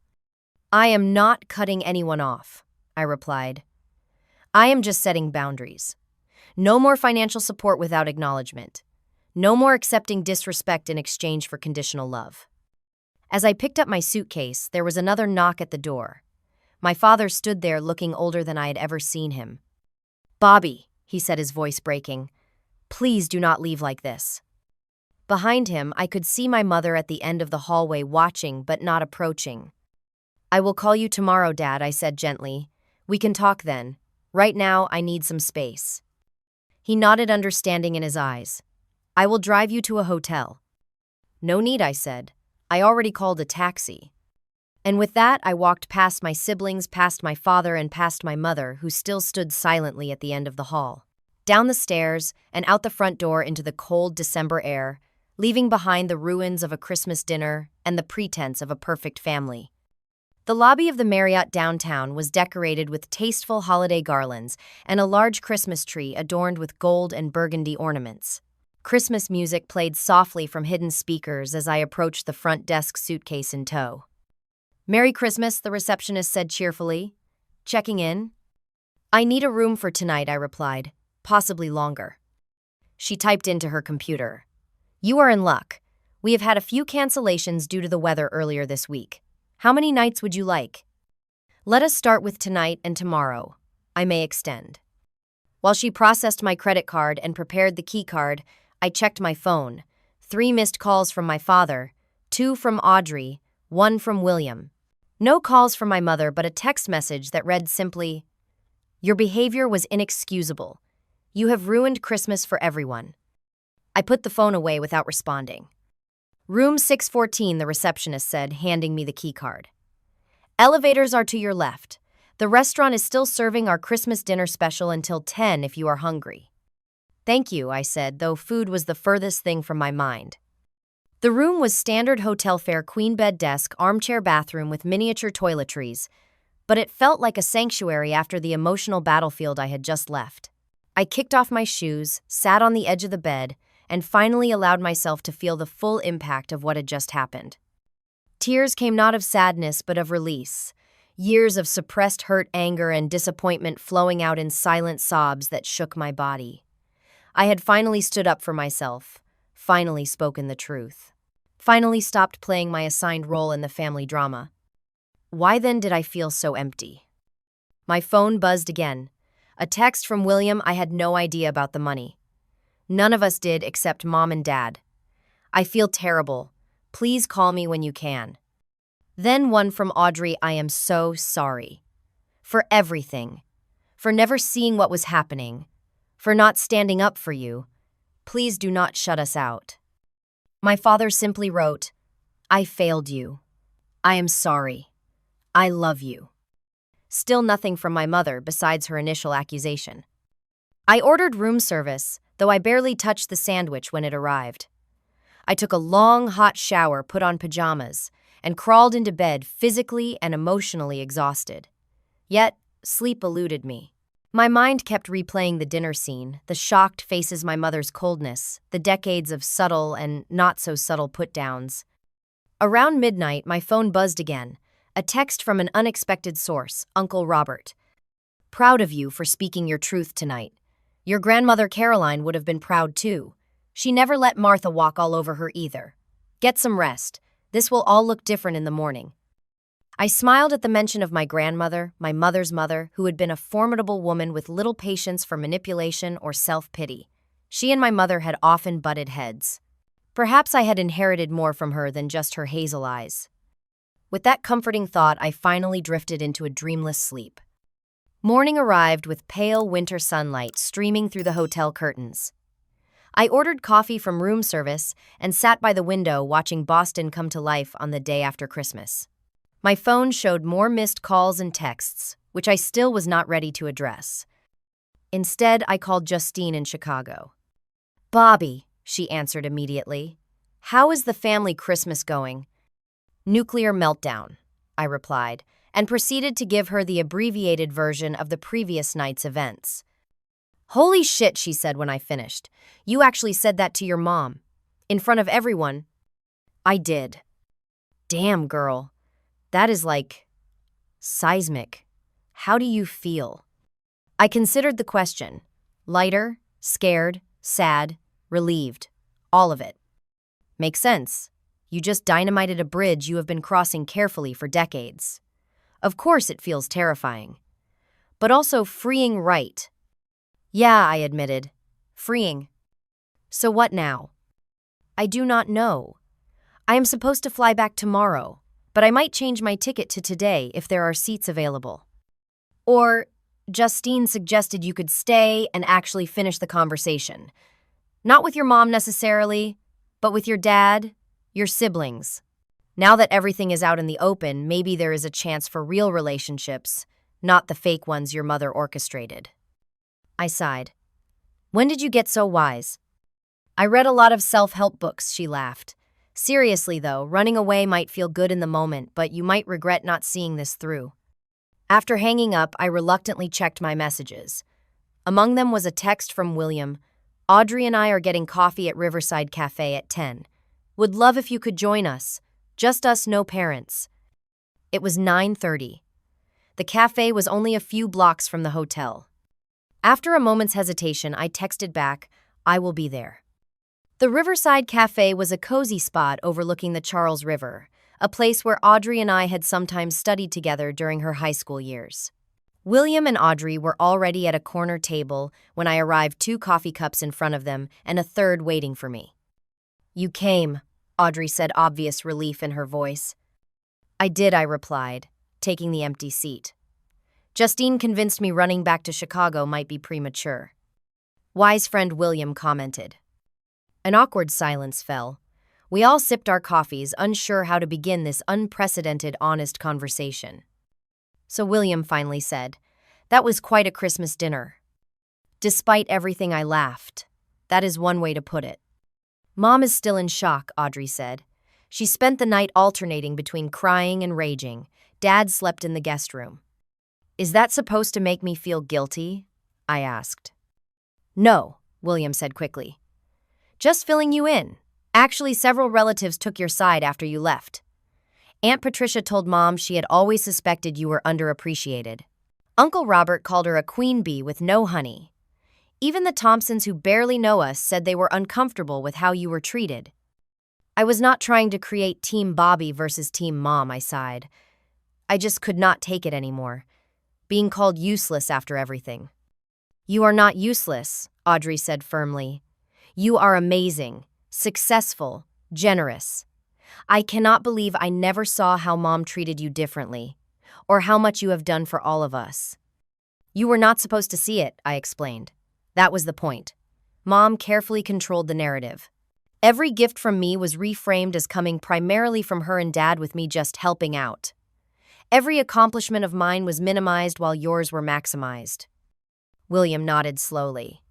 Speaker 1: "I am not cutting anyone off," I replied. "I am just setting boundaries. No more financial support without acknowledgement. No more accepting disrespect in exchange for conditional love." As I picked up my suitcase, there was another knock at the door. My father stood there looking older than I had ever seen him. "Bobby," he said, his voice breaking, "please do not leave like this." Behind him, I could see my mother at the end of the hallway watching but not approaching. "I will call you tomorrow, Dad," I said gently. "We can talk then. Right now, I need some space." He nodded, understanding in his eyes. "I will drive you to a hotel." "No need," I said. "I already called a taxi." And with that, I walked past my siblings, past my father, and past my mother, who still stood silently at the end of the hall. Down the stairs and out the front door into the cold December air, leaving behind the ruins of a Christmas dinner and the pretense of a perfect family. The lobby of the Marriott downtown was decorated with tasteful holiday garlands and a large Christmas tree adorned with gold and burgundy ornaments. Christmas music played softly from hidden speakers as I approached the front desk, suitcase in tow. "Merry Christmas," the receptionist said cheerfully. "Checking in?" "I need a room for tonight," I replied, "possibly longer." She typed into her computer. "You are in luck. We have had a few cancellations due to the weather earlier this week. How many nights would you like?" "Let us start with tonight and tomorrow. I may extend." While she processed my credit card and prepared the key card, I checked my phone. 3 missed calls from my father, 2 from Audrey, 1 from William. No calls from my mother, but a text message that read simply, "Your behavior was inexcusable. You have ruined Christmas for everyone." I put the phone away without responding. "Room 614, the receptionist said, handing me the key card. "Elevators are to your left. The restaurant is still serving our Christmas dinner special until 10 if you are hungry." "Thank you," I said, though food was the furthest thing from my mind. The room was standard hotel fare, queen bed, desk, armchair, bathroom with miniature toiletries, but it felt like a sanctuary after the emotional battlefield I had just left. I kicked off my shoes, sat on the edge of the bed, and finally allowed myself to feel the full impact of what had just happened. Tears came not of sadness but of release, years of suppressed hurt, anger, and disappointment flowing out in silent sobs that shook my body. I had finally stood up for myself, finally spoken the truth, finally stopped playing my assigned role in the family drama. Why then did I feel so empty? My phone buzzed again. A text from William. I had no idea about the money. None of us did except Mom and Dad. "I feel terrible. Please call me when you can." Then one from Audrey. "I am so sorry. For everything. For never seeing what was happening. For not standing up for you. Please do not shut us out." My father simply wrote, "I failed you. I am sorry. I love you." Still nothing from my mother besides her initial accusation. I ordered room service, though I barely touched the sandwich when it arrived. I took a long, hot shower, put on pajamas, and crawled into bed physically and emotionally exhausted. Yet, sleep eluded me. My mind kept replaying the dinner scene, the shocked faces, my mother's coldness, the decades of subtle and not-so-subtle put-downs. Around midnight, my phone buzzed again, a text from an unexpected source, Uncle Robert. "Proud of you for speaking your truth tonight. Your grandmother Caroline would have been proud too. She never let Martha walk all over her either. Get some rest. This will all look different in the morning." I smiled at the mention of my grandmother, my mother's mother, who had been a formidable woman with little patience for manipulation or self-pity. She and my mother had often butted heads. Perhaps I had inherited more from her than just her hazel eyes. With that comforting thought, I finally drifted into a dreamless sleep. Morning arrived with pale winter sunlight streaming through the hotel curtains. I ordered coffee from room service and sat by the window watching Boston come to life on the day after Christmas. My phone showed more missed calls and texts, which I still was not ready to address. Instead, I called Justine in Chicago. "Bobby," she answered immediately. "How is the family Christmas going?" "Nuclear meltdown," I replied, and proceeded to give her the abbreviated version of the previous night's events. "Holy shit," she said when I finished. "You actually said that to your mom? In front of everyone?" "I did." "Damn, girl. That is like seismic. How do you feel?" I considered the question. Lighter, scared, sad, relieved. All of it. Makes sense. You just dynamited a bridge you have been crossing carefully for decades. Of course it feels terrifying. But also freeing, right? "Yeah," I admitted. "Freeing." "So what now?" "I do not know. I am supposed to fly back tomorrow, but I might change my ticket to today if there are seats available." Or, Justine suggested you could stay and actually finish the conversation. Not with your mom necessarily, but with your dad, your siblings. Now that everything is out in the open, maybe there is a chance for real relationships, not the fake ones your mother orchestrated. I sighed. "When did you get so wise?" "I read a lot of self-help books," she laughed. "Seriously though, running away might feel good in the moment, but you might regret not seeing this through." After hanging up, I reluctantly checked my messages. Among them was a text from William. "Audrey and I are getting coffee at Riverside Cafe at 10. Would love if you could join us. Just us, no parents." It was 9:30. The cafe was only a few blocks from the hotel. After a moment's hesitation, I texted back, "I will be there." The Riverside Cafe was a cozy spot overlooking the Charles River, a place where Audrey and I had sometimes studied together during her high school years. William and Audrey were already at a corner table when I arrived, 2 coffee cups in front of them and a third waiting for me. "You came," Audrey said, obvious relief in her voice. "I did," I replied. taking the empty seat. Justine convinced me running back to Chicago might be premature. Wise friend William commented. An awkward silence fell. We all sipped our coffees, unsure how to begin this unprecedented, honest conversation. So William finally said, "That was quite a Christmas dinner." Despite everything, I laughed. That is one way to put it. Mom is still in shock, Audrey said. She spent the night alternating between crying and raging. Dad slept in the guest room. Is that supposed to make me feel guilty? I asked. No, William said quickly. Just filling you in. Actually, several relatives took your side after you left. Aunt Patricia told Mom she had always suspected you were underappreciated. Uncle Robert called her a queen bee with no honey. Even the Thompsons, who barely know us, said they were uncomfortable with how you were treated. I was not trying to create Team Bobby versus Team Mom, I sighed. I just could not take it anymore. Being called useless after everything. You are not useless, Audrey said firmly. You are amazing, successful, generous. I cannot believe I never saw how Mom treated you differently, or how much you have done for all of us. You were not supposed to see it, I explained. That was the point. Mom carefully controlled the narrative. Every gift from me was reframed as coming primarily from her and Dad, with me just helping out. Every accomplishment of mine was minimized while yours were maximized. William nodded slowly.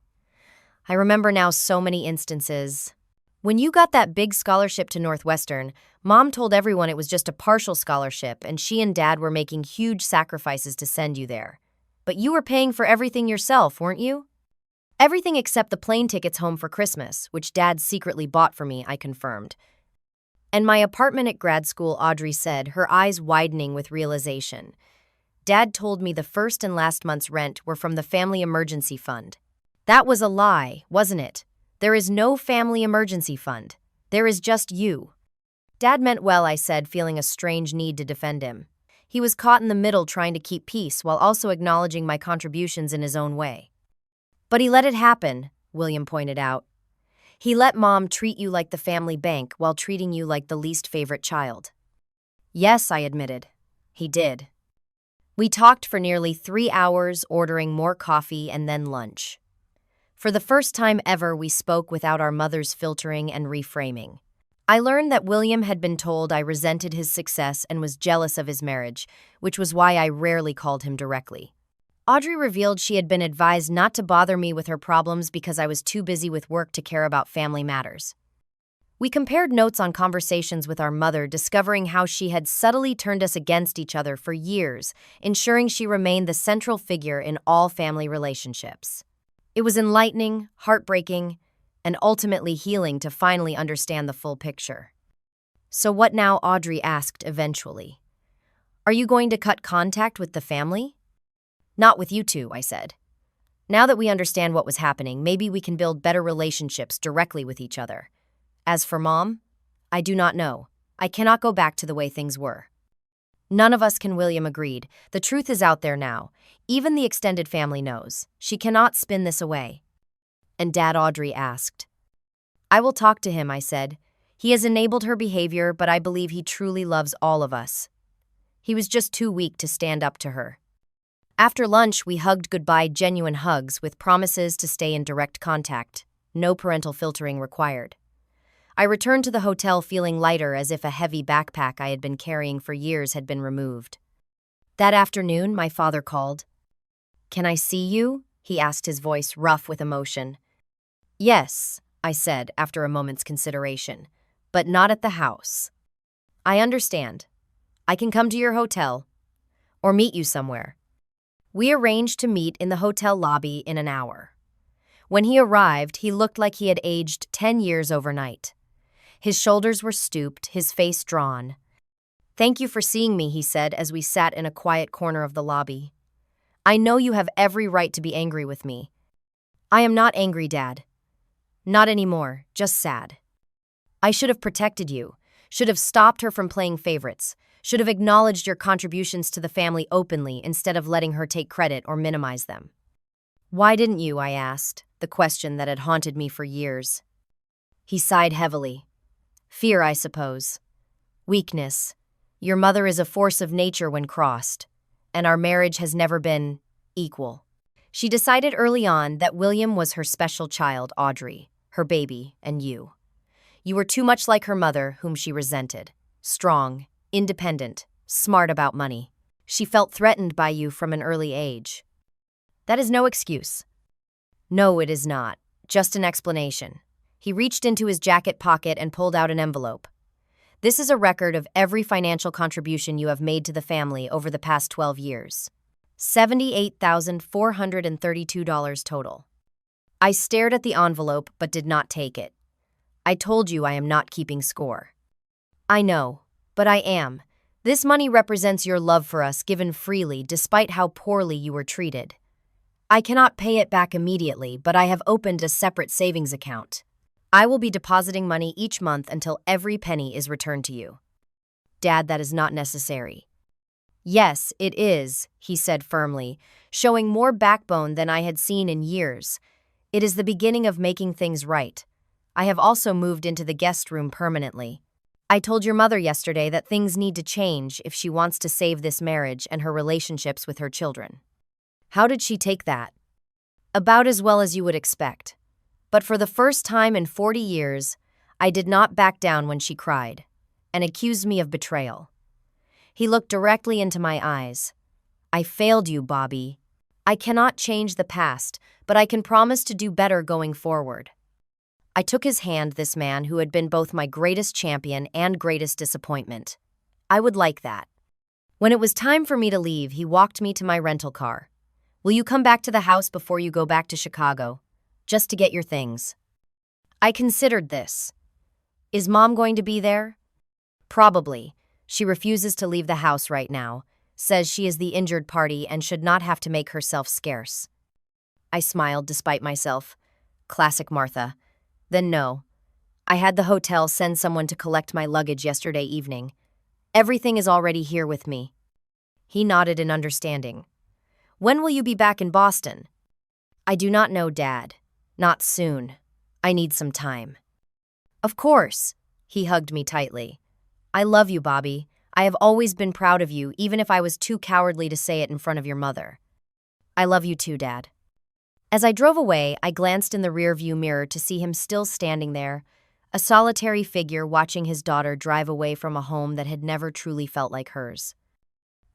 Speaker 1: I remember now so many instances. When you got that big scholarship to Northwestern, Mom told everyone it was just a partial scholarship and she and Dad were making huge sacrifices to send you there. But you were paying for everything yourself, weren't you? Everything except the plane tickets home for Christmas, which Dad secretly bought for me, I confirmed. And my apartment at grad school, Audrey said, her eyes widening with realization. Dad told me the first and last month's rent were from the family emergency fund. That was a lie, wasn't it? There is no family emergency fund. There is just you. Dad meant well, I said, feeling a strange need to defend him. He was caught in the middle, trying to keep peace while also acknowledging my contributions in his own way. But he let it happen, William pointed out. He let Mom treat you like the family bank while treating you like the least favorite child. Yes, I admitted. He did. We talked for nearly 3 hours, ordering more coffee and then lunch. For the first time ever, we spoke without our mother's filtering and reframing. I learned that William had been told I resented his success and was jealous of his marriage, which was why I rarely called him directly. Audrey revealed she had been advised not to bother me with her problems because I was too busy with work to care about family matters. We compared notes on conversations with our mother, discovering how she had subtly turned us against each other for years, ensuring she remained the central figure in all family relationships. It was enlightening, heartbreaking, and ultimately healing to finally understand the full picture. So what now? Audrey asked eventually. Are you going to cut contact with the family? Not with you two, I said. Now that we understand what was happening, maybe we can build better relationships directly with each other. As for Mom, I do not know. I cannot go back to the way things were. None of us can, William agreed. The truth is out there now. Even the extended family knows. She cannot spin this away. And Dad? Audrey asked. I will talk to him, I said. He has enabled her behavior, but I believe he truly loves all of us. He was just too weak to stand up to her. After lunch, we hugged goodbye, genuine hugs with promises to stay in direct contact. No parental filtering required. I returned to the hotel feeling lighter, as if a heavy backpack I had been carrying for years had been removed. That afternoon, my father called. Can I see you? He asked, his voice rough with emotion. Yes, I said after a moment's consideration, but not at the house. I understand. I can come to your hotel or meet you somewhere. We arranged to meet in the hotel lobby in an hour. When he arrived, he looked like he had aged 10 years overnight. His shoulders were stooped, his face drawn. Thank you for seeing me, he said as we sat in a quiet corner of the lobby. I know you have every right to be angry with me. I am not angry, Dad. Not anymore, just sad. I should have protected you, should have stopped her from playing favorites, should have acknowledged your contributions to the family openly instead of letting her take credit or minimize them. Why didn't you? I asked, the question that had haunted me for years. He sighed heavily. Fear, I suppose. Weakness. Your mother is a force of nature when crossed, and our marriage has never been equal. She decided early on that William was her special child, Audrey, her baby, and you. You were too much like her mother, whom she resented. Strong, independent, smart about money. She felt threatened by you from an early age. That is no excuse. No, it is not. Just an explanation. He reached into his jacket pocket and pulled out an envelope. This is a record of every financial contribution you have made to the family over the past 12 years. $78,432 total. I stared at the envelope but did not take it. I told you I am not keeping score. I know, but I am. This money represents your love for us given freely despite how poorly you were treated. I cannot pay it back immediately, but I have opened a separate savings account. I will be depositing money each month until every penny is returned to you. Dad, that is not necessary. Yes, it is, he said firmly, showing more backbone than I had seen in years. It is the beginning of making things right. I have also moved into the guest room permanently. I told your mother yesterday that things need to change if she wants to save this marriage and her relationships with her children. How did she take that? About as well as you would expect. But for the first time in 40 years, I did not back down when she cried and accused me of betrayal. He looked directly into my eyes. I failed you, Bobby. I cannot change the past, but I can promise to do better going forward. I took his hand, this man who had been both my greatest champion and greatest disappointment. I would like that. When it was time for me to leave, he walked me to my rental car. Will you come back to the house before you go back to Chicago? Just to get your things. I considered this. Is Mom going to be there? Probably. She refuses to leave the house right now, says she is the injured party and should not have to make herself scarce. I smiled despite myself. Classic Martha. Then no. I had the hotel send someone to collect my luggage yesterday evening. Everything is already here with me. He nodded in understanding. When will you be back in Boston? I do not know, Dad. Not soon. I need some time. Of course. He hugged me tightly. I love you, Bobby. I have always been proud of you, even if I was too cowardly to say it in front of your mother. I love you too, Dad. As I drove away, I glanced in the rearview mirror to see him still standing there, a solitary figure watching his daughter drive away from a home that had never truly felt like hers.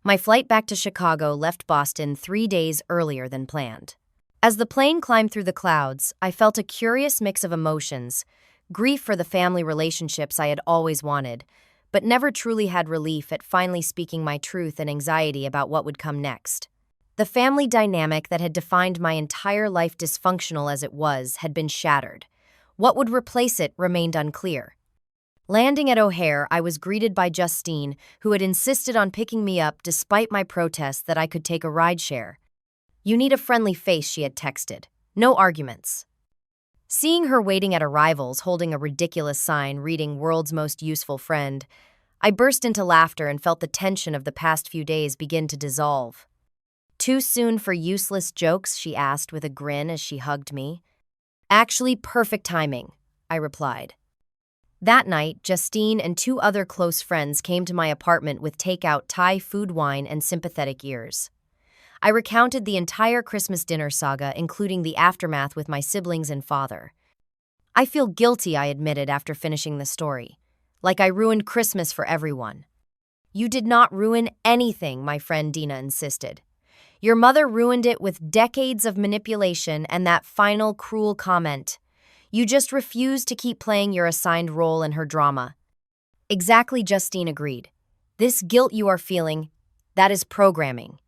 Speaker 1: My flight back to Chicago left Boston 3 days earlier than planned. As the plane climbed through the clouds, I felt a curious mix of emotions, grief for the family relationships I had always wanted, but never truly had relief at finally speaking my truth and anxiety about what would come next. The family dynamic that had defined my entire life, dysfunctional as it was, had been shattered. What would replace it remained unclear. Landing at O'Hare, I was greeted by Justine, who had insisted on picking me up despite my protests that I could take a rideshare. You need a friendly face, she had texted. No arguments. Seeing her waiting at arrivals holding a ridiculous sign reading "World's Most Useful Friend," I burst into laughter and felt the tension of the past few days begin to dissolve. Too soon for useless jokes, she asked with a grin as she hugged me. Actually, perfect timing, I replied. That night, Justine and 2 other close friends came to my apartment with takeout Thai food, wine, and sympathetic ears. I recounted the entire Christmas dinner saga, including the aftermath with my siblings and father. I feel guilty, I admitted after finishing the story. Like I ruined Christmas for everyone. You did not ruin anything, my friend Dina insisted. Your mother ruined it with decades of manipulation and that final cruel comment. You just refused to keep playing your assigned role in her drama. Exactly, Justine agreed. This guilt you are feeling, that is programming.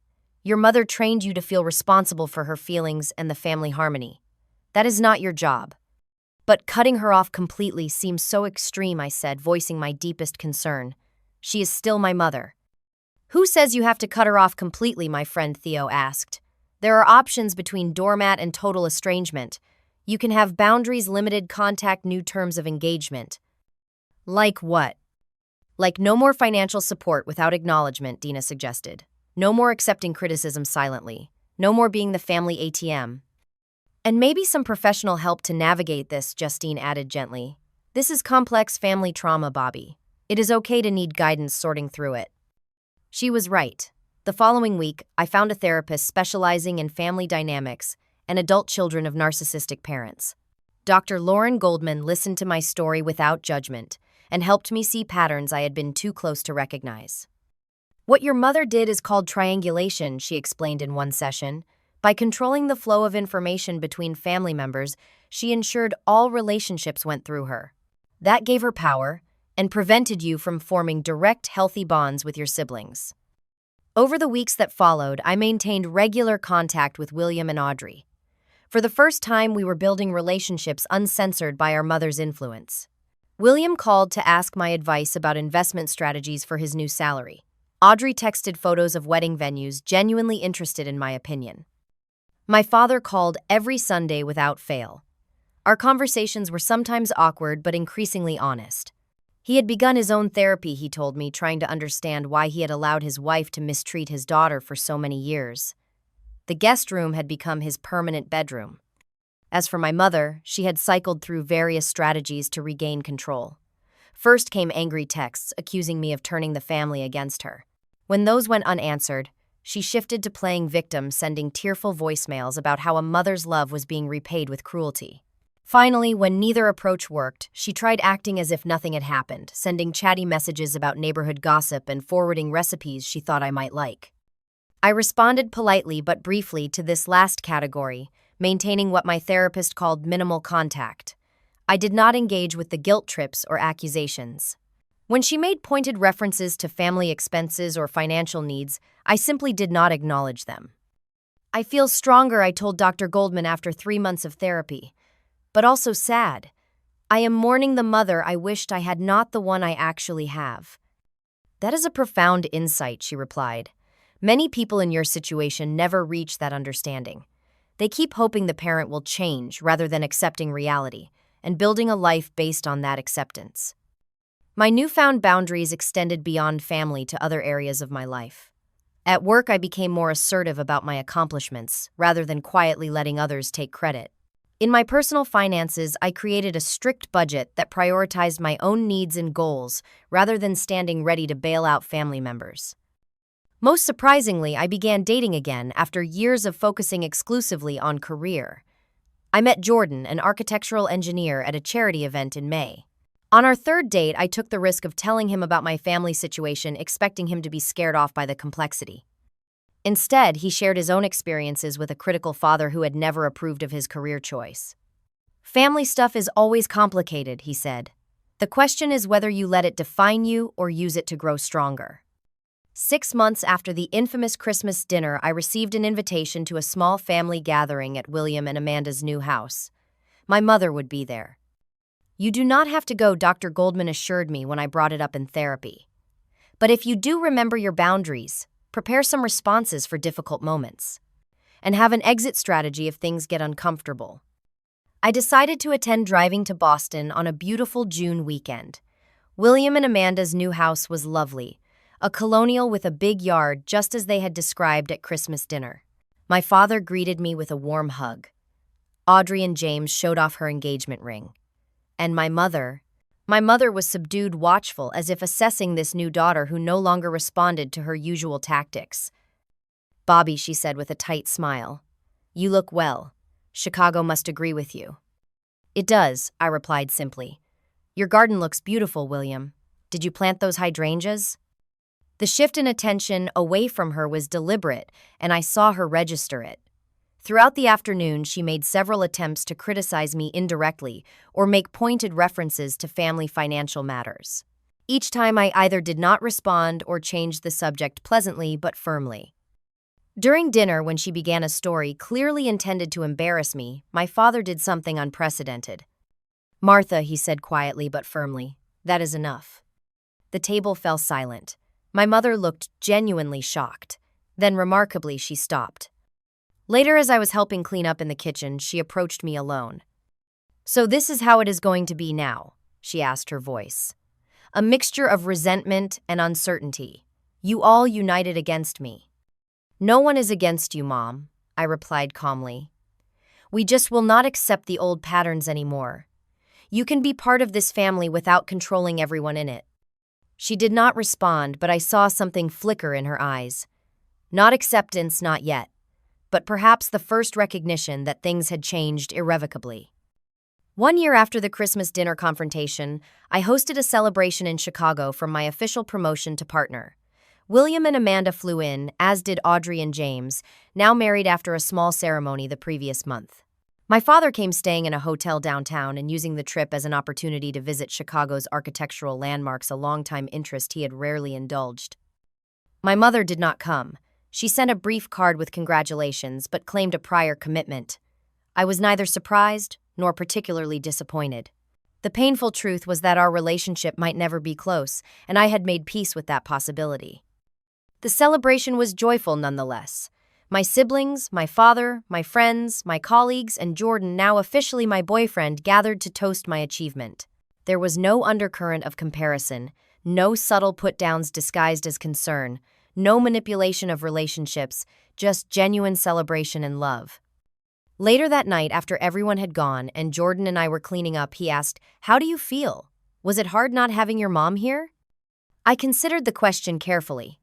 Speaker 1: Your mother trained you to feel responsible for her feelings and the family harmony. That is not your job. But cutting her off completely seems so extreme, I said, voicing my deepest concern. She is still my mother. Who says you have to cut her off completely, my friend Theo asked. There are options between doormat and total estrangement. You can have boundaries, limited contact, new terms of engagement. Like what? Like no more financial support without acknowledgement, Dina suggested. No more accepting criticism silently. No more being the family ATM. And maybe some professional help to navigate this, Justine added gently. This is complex family trauma, Bobby. It is okay to need guidance sorting through it. She was right. The following week, I found a therapist specializing in family dynamics and adult children of narcissistic parents. Dr. Lauren Goldman listened to my story without judgment and helped me see patterns I had been too close to recognize. What your mother did is called triangulation, she explained in one session. By controlling the flow of information between family members, she ensured all relationships went through her. That gave her power and prevented you from forming direct, healthy bonds with your siblings. Over the weeks that followed, I maintained regular contact with William and Audrey. For the first time, we were building relationships uncensored by our mother's influence. William called to ask my advice about investment strategies for his new salary. Audrey texted photos of wedding venues, genuinely interested in my opinion. My father called every Sunday without fail. Our conversations were sometimes awkward but increasingly honest. He had begun his own therapy, he told me, trying to understand why he had allowed his wife to mistreat his daughter for so many years. The guest room had become his permanent bedroom. As for my mother, she had cycled through various strategies to regain control. First came angry texts accusing me of turning the family against her. When those went unanswered, she shifted to playing victim, sending tearful voicemails about how a mother's love was being repaid with cruelty. Finally, when neither approach worked, she tried acting as if nothing had happened, sending chatty messages about neighborhood gossip and forwarding recipes she thought I might like. I responded politely but briefly to this last category, maintaining what my therapist called minimal contact. I did not engage with the guilt trips or accusations. When she made pointed references to family expenses or financial needs, I simply did not acknowledge them. I feel stronger, I told Dr. Goldman after 3 months of therapy, but also sad. I am mourning the mother I wished I had, not the one I actually have. That is a profound insight, she replied. Many people in your situation never reach that understanding. They keep hoping the parent will change rather than accepting reality and building a life based on that acceptance. My newfound boundaries extended beyond family to other areas of my life. At work, I became more assertive about my accomplishments rather than quietly letting others take credit. In my personal finances, I created a strict budget that prioritized my own needs and goals rather than standing ready to bail out family members. Most surprisingly, I began dating again after years of focusing exclusively on career. I met Jordan, an architectural engineer, at a charity event in May. On our third date, I took the risk of telling him about my family situation, expecting him to be scared off by the complexity. Instead, he shared his own experiences with a critical father who had never approved of his career choice. Family stuff is always complicated, he said. The question is whether you let it define you or use it to grow stronger. 6 months after the infamous Christmas dinner, I received an invitation to a small family gathering at William and Amanda's new house. My mother would be there. You do not have to go, Dr. Goldman assured me when I brought it up in therapy. But if you do remember your boundaries, prepare some responses for difficult moments, and have an exit strategy if things get uncomfortable. I decided to attend driving to Boston on a beautiful June weekend. William and Amanda's new house was lovely, a colonial with a big yard just as they had described at Christmas dinner. My father greeted me with a warm hug. Audrey and James showed off her engagement ring. And my mother was subdued, watchful, as if assessing this new daughter who no longer responded to her usual tactics. Bobby, she said with a tight smile, you look well. Chicago must agree with you. It does, I replied simply. Your garden looks beautiful, William. Did you plant those hydrangeas? The shift in attention away from her was deliberate, and I saw her register it. Throughout the afternoon, she made several attempts to criticize me indirectly or make pointed references to family financial matters. Each time I either did not respond or changed the subject pleasantly but firmly. During dinner, when she began a story clearly intended to embarrass me, my father did something unprecedented. Martha, he said quietly but firmly, that is enough. The table fell silent. My mother looked genuinely shocked. Then, remarkably, she stopped. Later, as I was helping clean up in the kitchen, she approached me alone. So this is how it is going to be now, she asked, her voice. A mixture of resentment and uncertainty. You all united against me. No one is against you, Mom, I replied calmly. We just will not accept the old patterns anymore. You can be part of this family without controlling everyone in it. She did not respond, but I saw something flicker in her eyes. Not acceptance, not yet, but perhaps the first recognition that things had changed irrevocably. 1 year after the Christmas dinner confrontation, I hosted a celebration in Chicago from my official promotion to partner. William and Amanda flew in, as did Audrey and James, now married after a small ceremony the previous month. My father came staying in a hotel downtown and using the trip as an opportunity to visit Chicago's architectural landmarks, a longtime interest he had rarely indulged. My mother did not come. She sent a brief card with congratulations, but claimed a prior commitment. I was neither surprised nor particularly disappointed. The painful truth was that our relationship might never be close, and I had made peace with that possibility. The celebration was joyful nonetheless. My siblings, my father, my friends, my colleagues, and Jordan, now officially my boyfriend, gathered to toast my achievement. There was no undercurrent of comparison, no subtle put-downs disguised as concern, no manipulation of relationships, just genuine celebration and love. Later that night, after everyone had gone and Jordan and I were cleaning up, he asked, "How do you feel? Was it hard not having your mom here?" I considered the question carefully.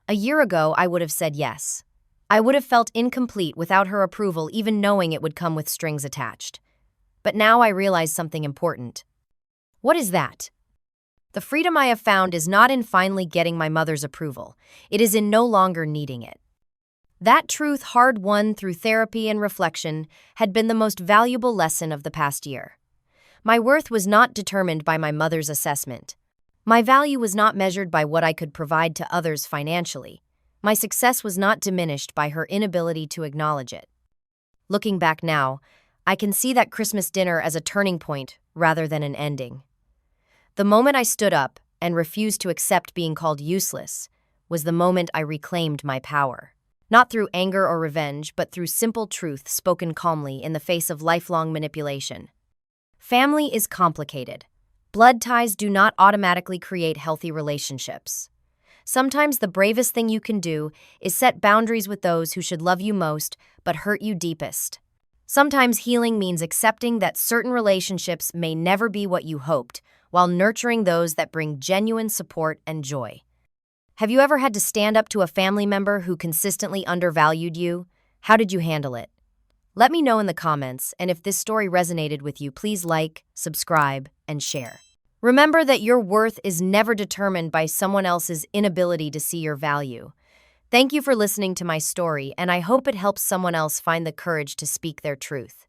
Speaker 1: A year ago, I would have said yes. I would have felt incomplete without her approval, even knowing it would come with strings attached. But now I realize something important. What is that? The freedom I have found is not in finally getting my mother's approval. It is in no longer needing it. That truth, hard-won through therapy and reflection, had been the most valuable lesson of the past year. My worth was not determined by my mother's assessment. My value was not measured by what I could provide to others financially. My success was not diminished by her inability to acknowledge it. Looking back now, I can see that Christmas dinner as a turning point rather than an ending. The moment I stood up and refused to accept being called useless was the moment I reclaimed my power. Not through anger or revenge, but through simple truth spoken calmly in the face of lifelong manipulation. Family is complicated. Blood ties do not automatically create healthy relationships. Sometimes the bravest thing you can do is set boundaries with those who should love you most but hurt you deepest. Sometimes healing means accepting that certain relationships may never be what you hoped, while nurturing those that bring genuine support and joy. Have you ever had to stand up to a family member who consistently undervalued you? How did you handle it? Let me know in the comments, and if this story resonated with you, please like, subscribe, and share. Remember that your worth is never determined by someone else's inability to see your value. Thank you for listening to my story, and I hope it helps someone else find the courage to speak their truth.